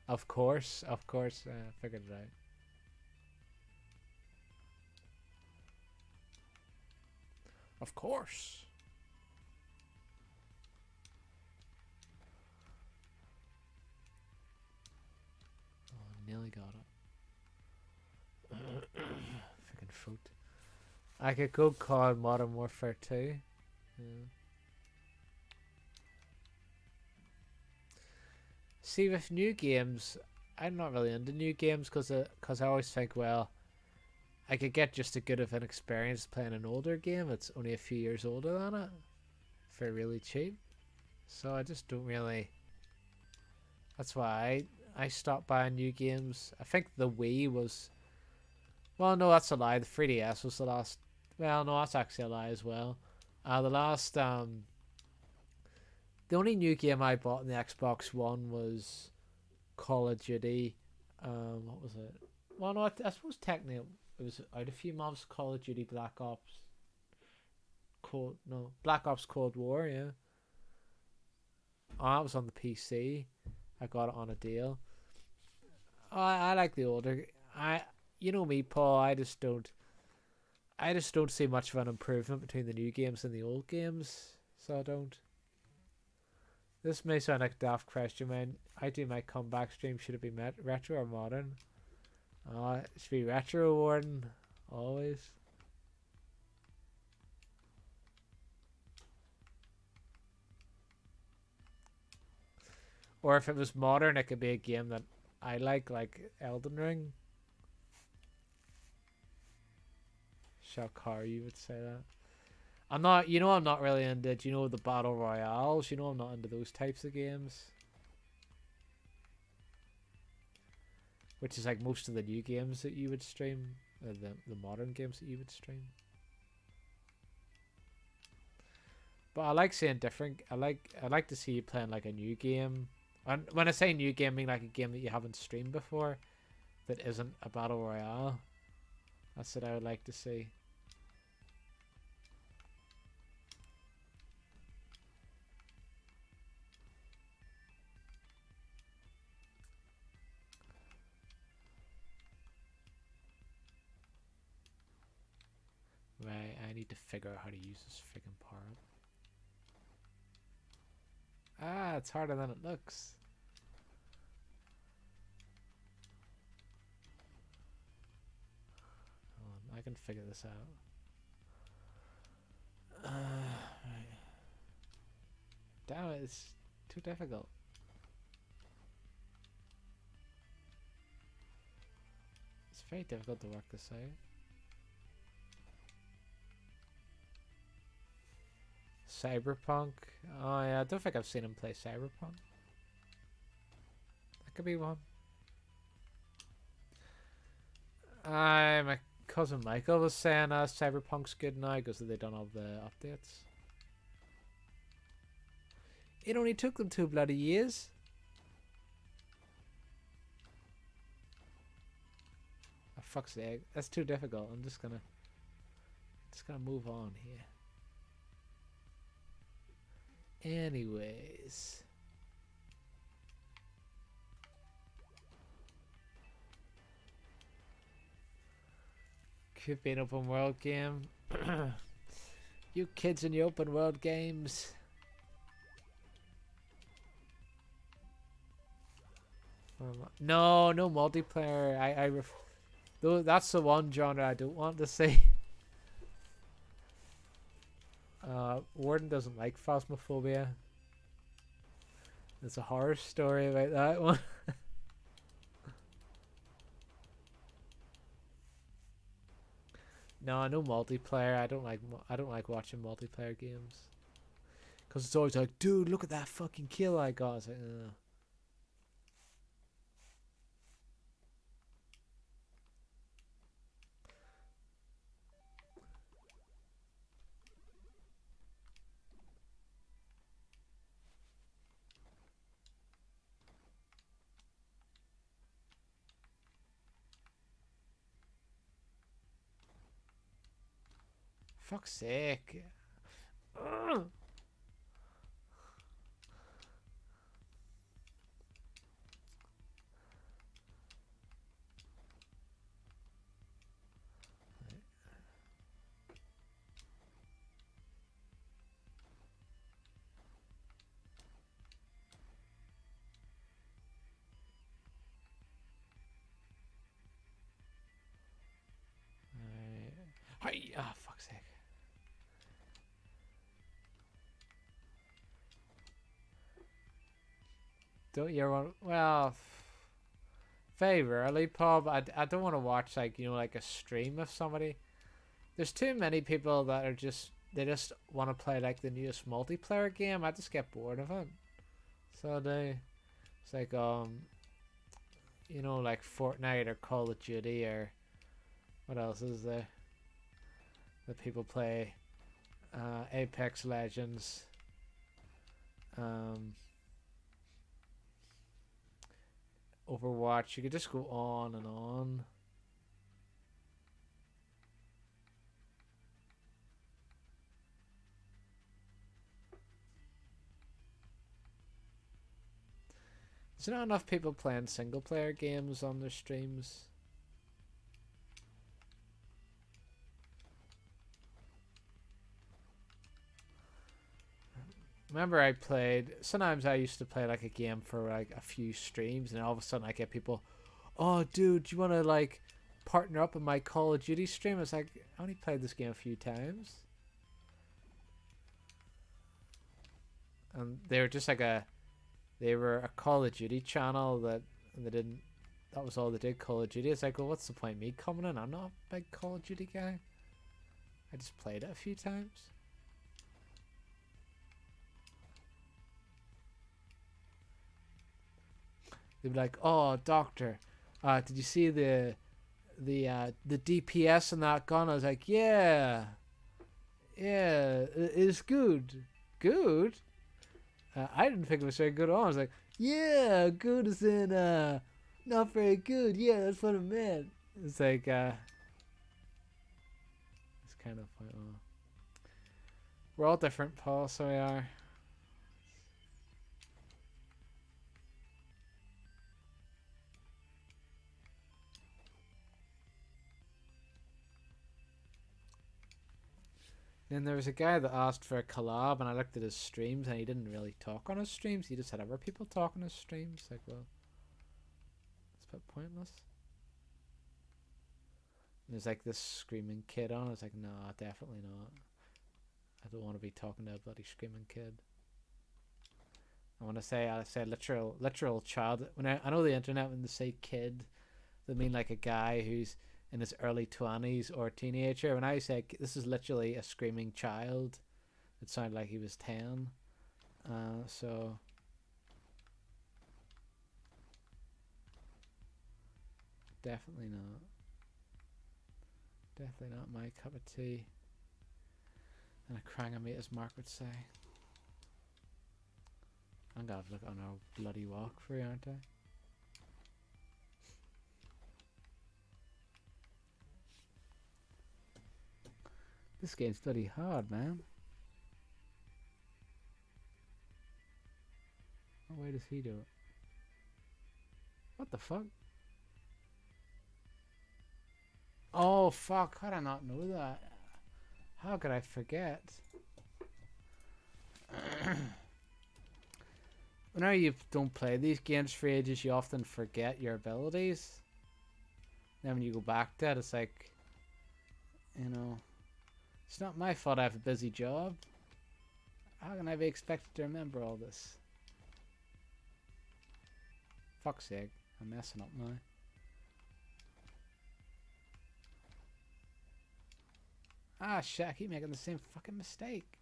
Of course, figured it out. Of course. Oh, nearly got it. Freaking fruit. I could go call Modern Warfare 2. Yeah. See, with new games, I'm not really into new games because I always think, well, I could get just as good of an experience playing an older game that's only a few years older than it for really cheap. So I just don't really. That's why I stopped buying new games. I think the Wii was. Well, no, that's a lie. The 3DS was the last. Well, no, that's actually a lie as well. The last the only new game I bought on the Xbox One was Call of Duty. What was it? Well, no, I suppose technically it was out a few months. Call of Duty Black Ops. Black Ops Cold War. Yeah. Oh, that was on the PC. I got it on a deal. I like the older. You know me, Paul. I just don't see much of an improvement between the new games and the old games. So I don't. This may sound like a daft question, man. I do my comeback stream. Should it be retro or modern? It should be retro, Warden. Always. Or if it was modern, it could be a game that I like Elden Ring. Shakar, you would say that. I'm not really into, the battle royales. I'm not into those types of games. Which is like most of the new games that you would stream. The modern games that you would stream. But I like seeing different. I like to see you playing like a new game. And when I say new game, I mean like a game that you haven't streamed before, that isn't a battle royale. That's what I would like to see. Right, I need to figure out how to use this friggin' power up. Ah, it's harder than it looks. Hold on, I can figure this out. Right. Damn it, it's too difficult. It's very difficult to work this out. Cyberpunk. Oh yeah, I don't think I've seen him play Cyberpunk. That could be one. My cousin Michael was saying Cyberpunk's good now because they don't have the updates. It only took them 2 bloody years. Oh, fuck's sake. That's too difficult. I'm just gonna move on here. Anyways. Could be an open world game. You kids in the open world games. No multiplayer. Though that's the one genre I don't want to see. Warden doesn't like Phasmophobia. There's a horror story about that one. No multiplayer. I don't like watching multiplayer games. Cause it's always like, dude, look at that fucking kill I got. It's like, fuck's sake. Ugh. Hi, fuck's Fuck's sake. Don't you want? Well, very rarely, Pub. I don't want to watch like like a stream of somebody. There's too many people that are they just want to play like the newest multiplayer game. I just get bored of it. So it's like like Fortnite or Call of Duty or what else is there that people play? Apex Legends. Overwatch. You could just go on and on. There's not enough people playing single player games on their streams. Remember sometimes I used to play like a game for like a few streams, and all of a sudden I get people, oh dude, do you want to like partner up in my Call of Duty stream? It's like, I only played this game a few times. And they were just like they were a Call of Duty channel that was all they did, Call of Duty. It's like, well, what's the point of me coming in? I'm not a big Call of Duty guy. I just played it a few times. They'd be like, "Oh, doctor, did you see the DPS on that gun?" I was like, "Yeah, it's good, good." I didn't think it was very good at all. I was like, "Yeah, good as in not very good. Yeah, that's what I meant." It's like it's kind of we're all different, Paul. So we are. And there was a guy that asked for a collab, and I looked at his streams, and he didn't really talk on his streams. He just had other people talk on his streams. Like, well, it's a bit pointless. And there's like this screaming kid on. I was like, no, definitely not. I don't want to be talking to a bloody screaming kid. I say literal child. When I know the internet, when they say kid, they mean like a guy who's in his early 20s or a teenager. When I say this is literally a screaming child, it sounded like he was 10. So definitely not. Definitely not my cup of tea. And a crang of meat, as Mark would say. I'm gonna have to look on our bloody walk for you, aren't I? This game's bloody hard, man. What way does he do it? What the fuck? Oh fuck, how did I not know that? How could I forget? Whenever you don't play these games for ages, you often forget your abilities. Then when you go back to it, it's like, it's not my fault I have a busy job. How can I be expected to remember all this? Fuck's sake, I'm messing up now. Ah shit, I keep making the same fucking mistake.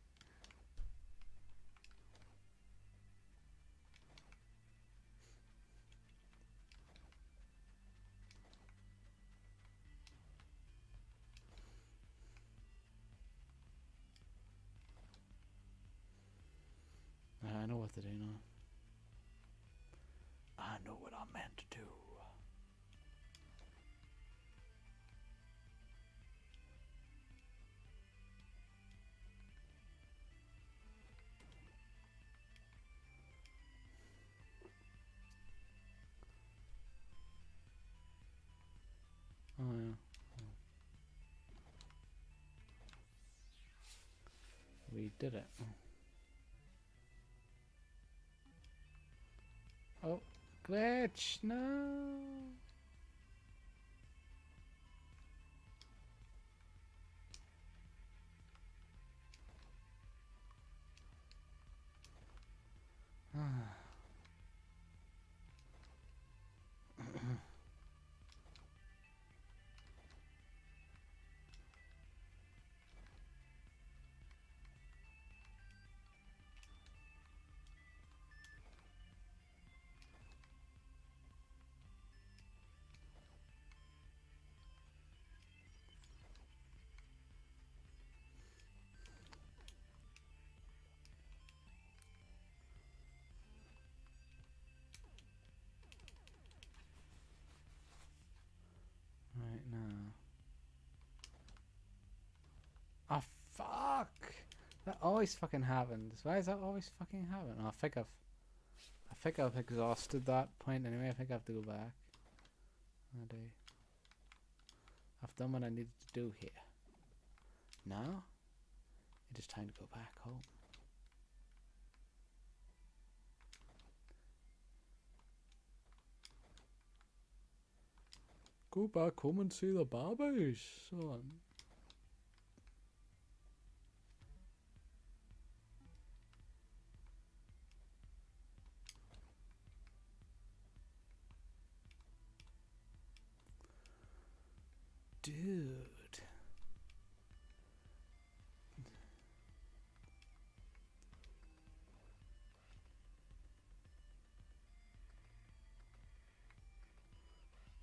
I know what to do now. I know what I'm meant to do. Oh yeah. We did it. Oh, glitch! No. That always fucking happens. Why is that always fucking happening? Oh, I think I've exhausted that point anyway. I think I have to go back. I do. I've done what I needed to do here. Now, it is time to go back home. Go back home and see the babies, son. Dude.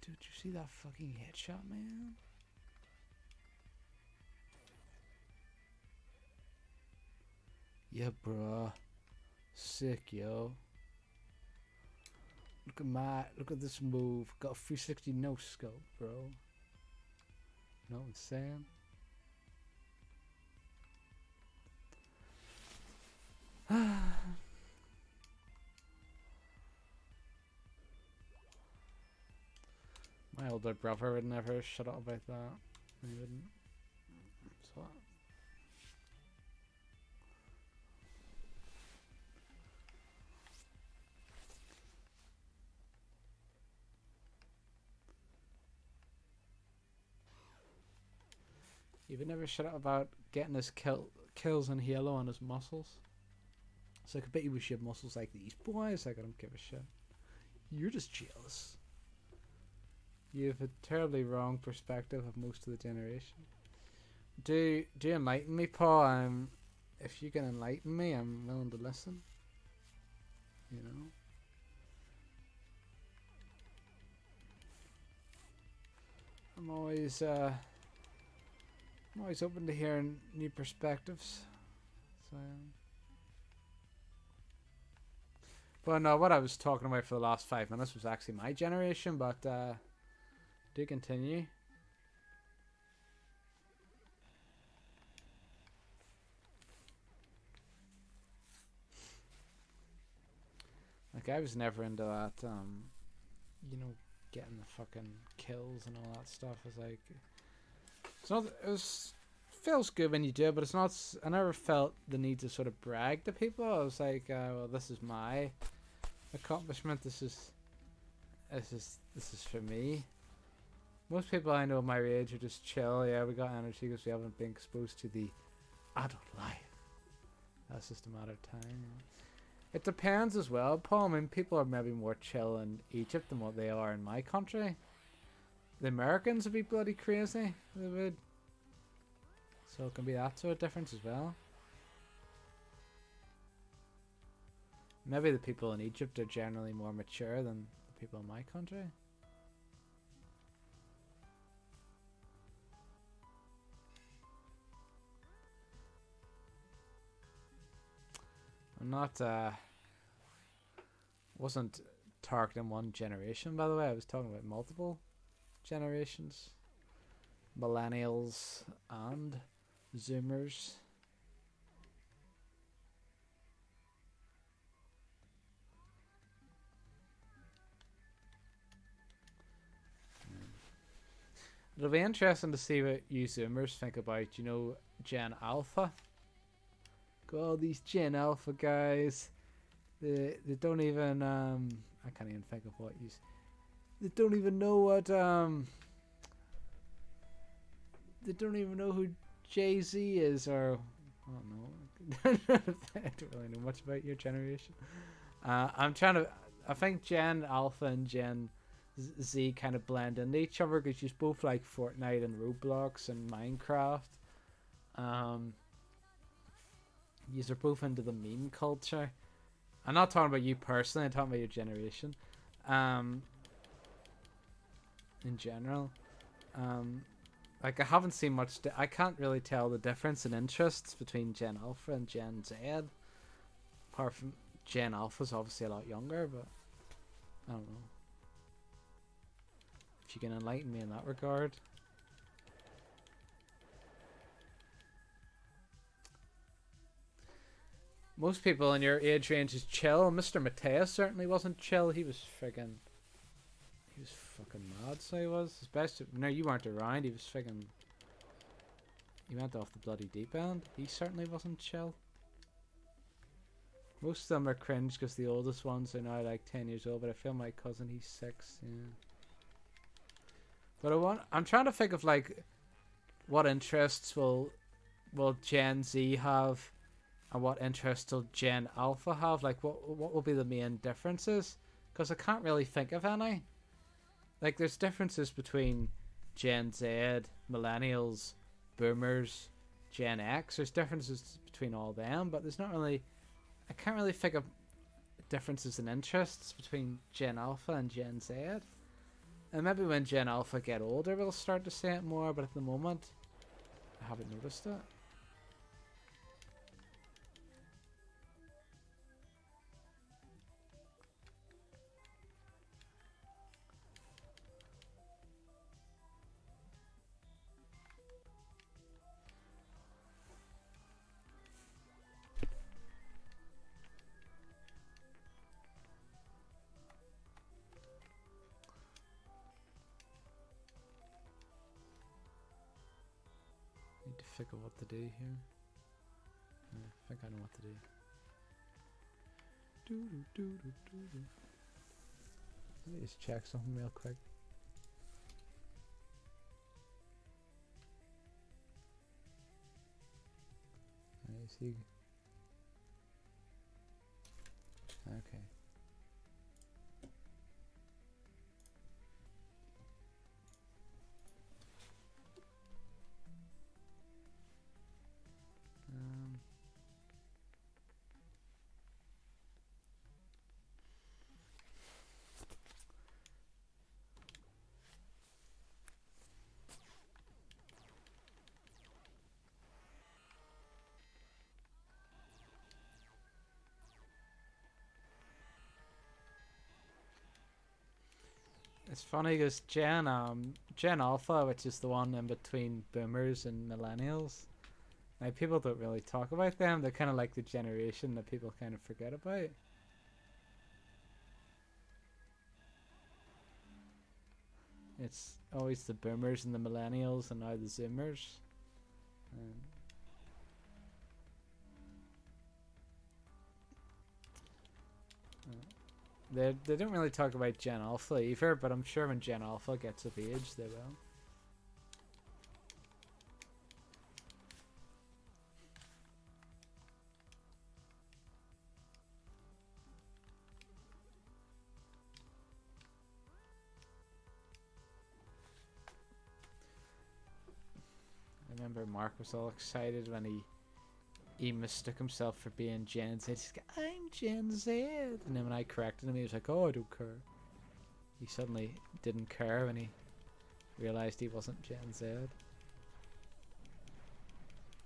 Dude, you see that fucking headshot, man? Yeah, bruh. Sick, yo. Look at this move. Got a 360 no scope, bro. Know what I'm saying? My older brother would never shut up about that. He wouldn't. So he would never shut up about getting his kills in Halo on his muscles. It's like, I bet you wish you had muscles like these boys. Like, I don't give a shit. You're just jealous. You have a terribly wrong perspective of most of the generation. Do enlighten me, Paul. If you can enlighten me, I'm willing to listen. You know. I'm always open to hearing new perspectives. So. But no, what I was talking about for the last 5 minutes was actually my generation. But do continue. Like, I was never into that, you know, getting the fucking kills and all that stuff. It's like, it's not, feels good when you do it, but it's not, I never felt the need to sort of brag to people. I was like, well, this is my accomplishment. This is for me. Most people I know my age are just chill. Yeah, we got energy because we haven't been exposed to the adult life. That's just a matter of time. It depends as well, Paul. I mean, people are maybe more chill in Egypt than what they are in my country. The Americans would be bloody crazy. They would. So it can be that sort of difference as well. Maybe the people in Egypt are generally more mature than the people in my country. I'm not, wasn't targeting one generation, by the way. I was talking about multiple generations. Millennials and Zoomers. It'll be interesting to see what you Zoomers think about, you know, Gen Alpha. Got all these Gen Alpha guys. They don't even I can't even think of what you. They don't even know what They don't even know who Jay-Z is, or I don't know. I don't really know much about your generation. I think Gen Alpha and Gen Z kind of blend into each other because you both like Fortnite and Roblox and Minecraft. You're both into the meme culture. I'm not talking about you personally, I'm talking about your generation. In general. Like, I haven't seen much. I can't really tell the difference in interests between Gen Alpha and Gen Z. Apart from Gen Alpha's obviously a lot younger, but I don't know. If you can enlighten me in that regard. most people in your age range is chill. Mr. Mateus certainly wasn't chill. He was fucking mad, so he was. Especially, no, you weren't around. He was friggin'... He went off the bloody deep end. He certainly wasn't chill. Most of them are cringe because the oldest ones are now like 10 years old, but I feel my cousin, he's 6, yeah. But I'm trying to think of like what interests will Gen Z have and what interests will Gen Alpha have. Like what will be the main differences? Because I can't really think of any. Like there's differences between Gen Z, Millennials, Boomers, Gen X. There's differences between all them, but there's not really... I can't really think of differences in interests between Gen Alpha and Gen Z. And maybe when Gen Alpha get older, we'll start to say it more, but at the moment, I haven't noticed it. Need to figure what to do here. I think I know what to do. Let me just check something real quick. I see. Okay. It's funny because Gen Alpha, which is the one in between Boomers and Millennials, like people don't really talk about them. They're kind of like the generation that people kind of forget about. It's always the Boomers and the Millennials, and now the Zoomers. They don't really talk about Gen Alpha either, but I'm sure when Gen Alpha gets of age, they will. I remember Mark was all excited when he mistook himself for being Gen Z. He's like, I'm Gen Z. And then when I corrected him, he was like, oh, I don't care. He suddenly didn't care when he realized he wasn't Gen Z.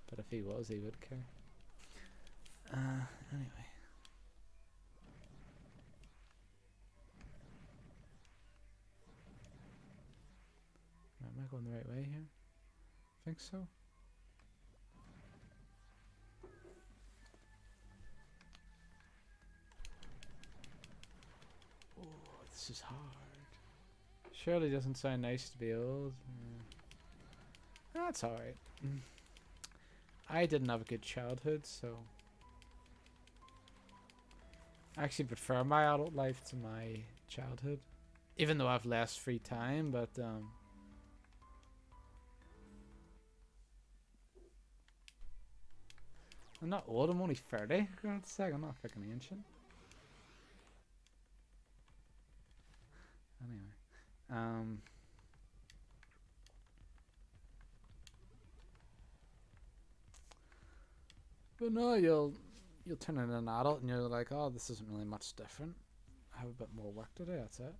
But if he was, he would care. Anyway. Am I going the right way here? I think so. This is hard. Surely doesn't sound nice to be old. That's alright. I didn't have a good childhood, so I actually prefer my adult life to my childhood. Even though I have less free time, but I'm not old, I'm only 30. For God's sake, I'm not fucking ancient. Anyway, but no, you'll turn into an adult and you're like, oh, this isn't really much different. I have a bit more work to do. That's it.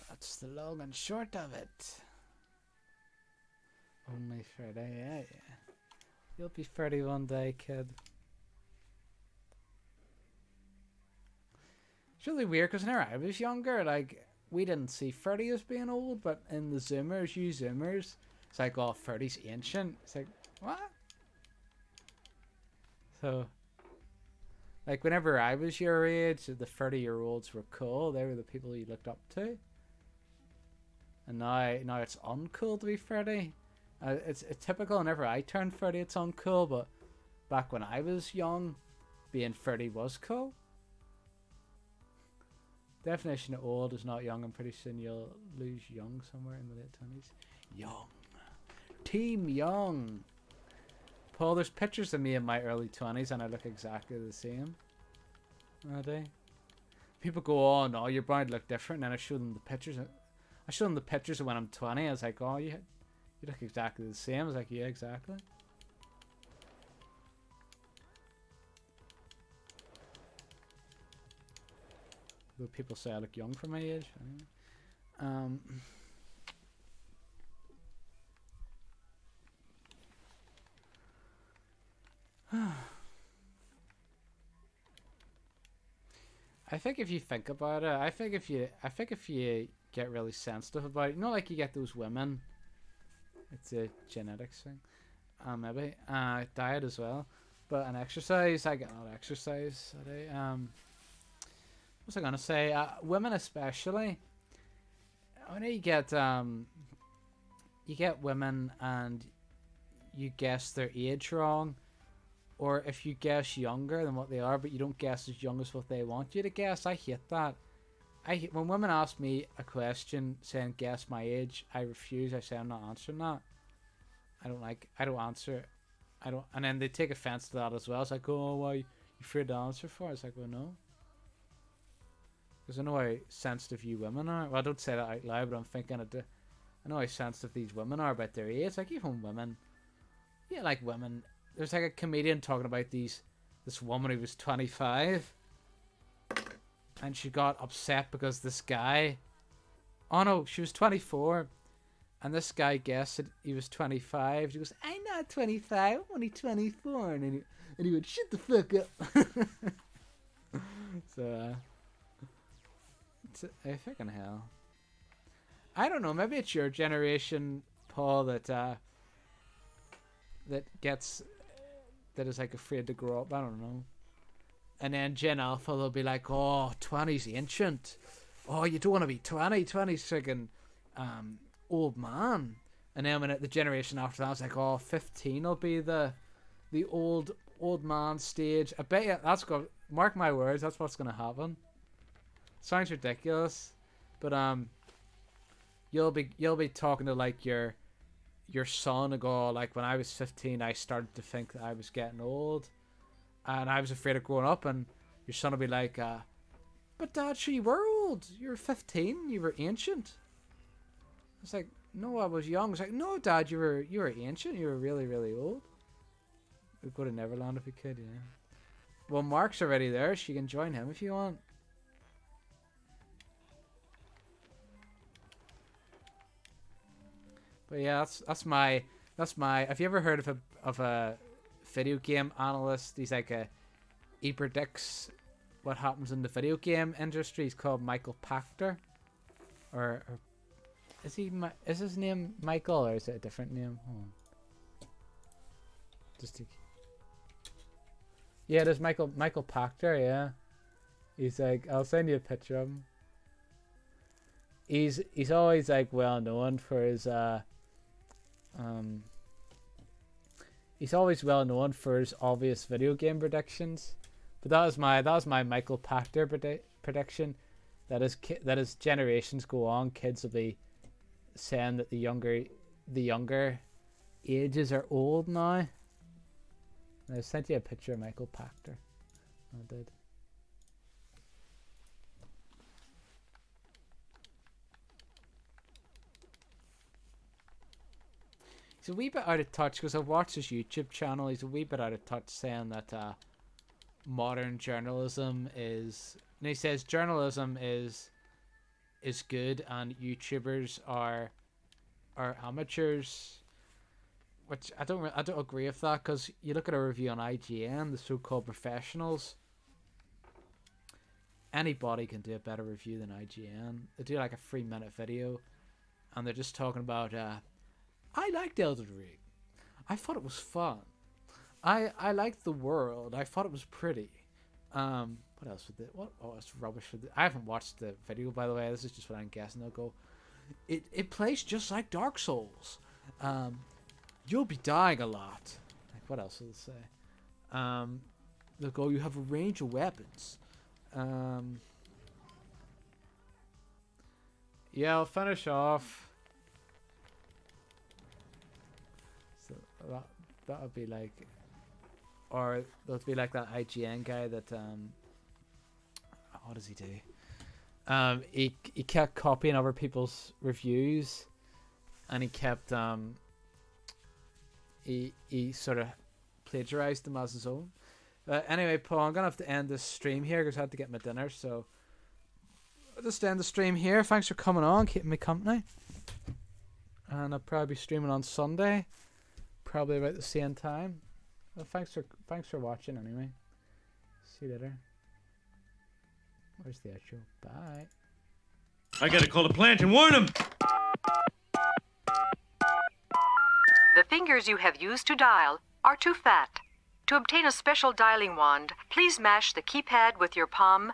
That's the long and short of it. Only 30, yeah. You'll be 30 one day, kid. It's really weird because whenever I was younger, like, we didn't see 30 as being old, but in the Zoomers, you Zoomers, it's like, oh, 30's ancient. It's like, what? So, like, whenever I was your age, the 30-year-olds were cool. They were the people you looked up to. And now it's uncool to be 30. It's typical. Whenever I turned 30, it's uncool. But back when I was young, being 30 was cool. Definition of old is not young, and pretty soon you'll lose young somewhere in the late 20s. Young. Team Young. Paul, there's pictures of me in my early 20s and I look exactly the same. I do. People go, oh no, you're bound to look different. And then I show them the pictures. I show them the pictures of when I'm 20. I was like, oh, you look exactly the same. I was like, yeah, exactly. Though people say I look young for my age. I think if you think about it, I think if you get really sensitive about it, you know, like you get those women. It's a genetics thing. Maybe. Diet as well. But an exercise, I get a lot of exercise. What's I gonna say? Women especially. When you get women and you guess their age wrong, or if you guess younger than what they are, but you don't guess as young as what they want you to guess. I hate that. When women ask me a question saying guess my age, I refuse. I say I'm not answering that. I don't answer. And then they take offense to that as well. It's like, oh, why you afraid to answer for? It's like, well, no. Because I know how sensitive you women are. Well, I don't say that out loud, but I'm thinking it. I know how sensitive these women are about their age. Like, even women. Yeah, like women. There's like a comedian talking about this woman who was 25. And she got upset because this guy. Oh no, she was 24. And this guy guessed that he was 25. She goes, I'm not 25, I'm only 24. And he went, shut the fuck up. So, it's a fucking hell. I don't know, maybe it's your generation, Paul, that is like afraid to grow up. I don't know. And then Gen Alpha, they'll be like, oh, 20's ancient. Oh, you don't want to be 20. 20's freaking old man. And then when the generation after that, it's like, oh, 15 will be the old man stage. I bet you that's going. Mark my words, that's what's going to happen. Sounds ridiculous, but you'll be talking to like your son and go, like, when I was 15, I started to think that I was getting old, and I was afraid of growing up. And your son will be like, but Dad, sure, you were old. You were 15. You were ancient. It's like, no, I was young. It's like, no, Dad, you were ancient. You were really, really old. We'd go to Neverland if we could, yeah. Well, Mark's already there, so you can join him if you want. But yeah, that's my. Have you ever heard of a video game analyst? He's like he predicts what happens in the video game industry. He's called Michael Pachter, or is his name Michael, or is it a different name? Hold on. Yeah, there's Michael Pachter. Yeah, he's like, I'll send you a picture of him. He's always like well known for his he's always well known for his obvious video game predictions. But that was my Michael Pachter prediction. That as generations go on, kids will be saying that the younger ages are old now. And I sent you a picture of Michael Pachter. I did. He's a wee bit out of touch because I watched his YouTube channel. He's a wee bit out of touch saying that modern journalism is. And he says journalism is good and YouTubers are amateurs. Which I don't agree with that, because you look at a review on IGN, the so-called professionals, anybody can do a better review than IGN. They do like a 3-minute video, and they're just talking about, I liked Elden Ring. I thought it was fun. I liked the world. I thought it was pretty. What else with it? What? Oh, it's rubbish. I haven't watched the video, by the way. This is just what I'm guessing. They'll go, it plays just like Dark Souls. You'll be dying a lot. Like, what else will they say? They'll go, you have a range of weapons. Yeah, I'll finish off. So that would be like, or that'll be like that IGN guy that what does he do? He kept copying other people's reviews, and he kept he sort of plagiarized them as his own. Anyway, Paul, I'm gonna have to end this stream here because I had to get my dinner. So I'll just end the stream here. Thanks for coming on, keeping me company. And I'll probably be streaming on Sunday, probably about the same time. Well, thanks for watching anyway. See you later. Where's the outro? Bye. I gotta call the plant and warn them. The fingers you have used to dial are too fat. To obtain a special dialing wand, please mash the keypad with your palm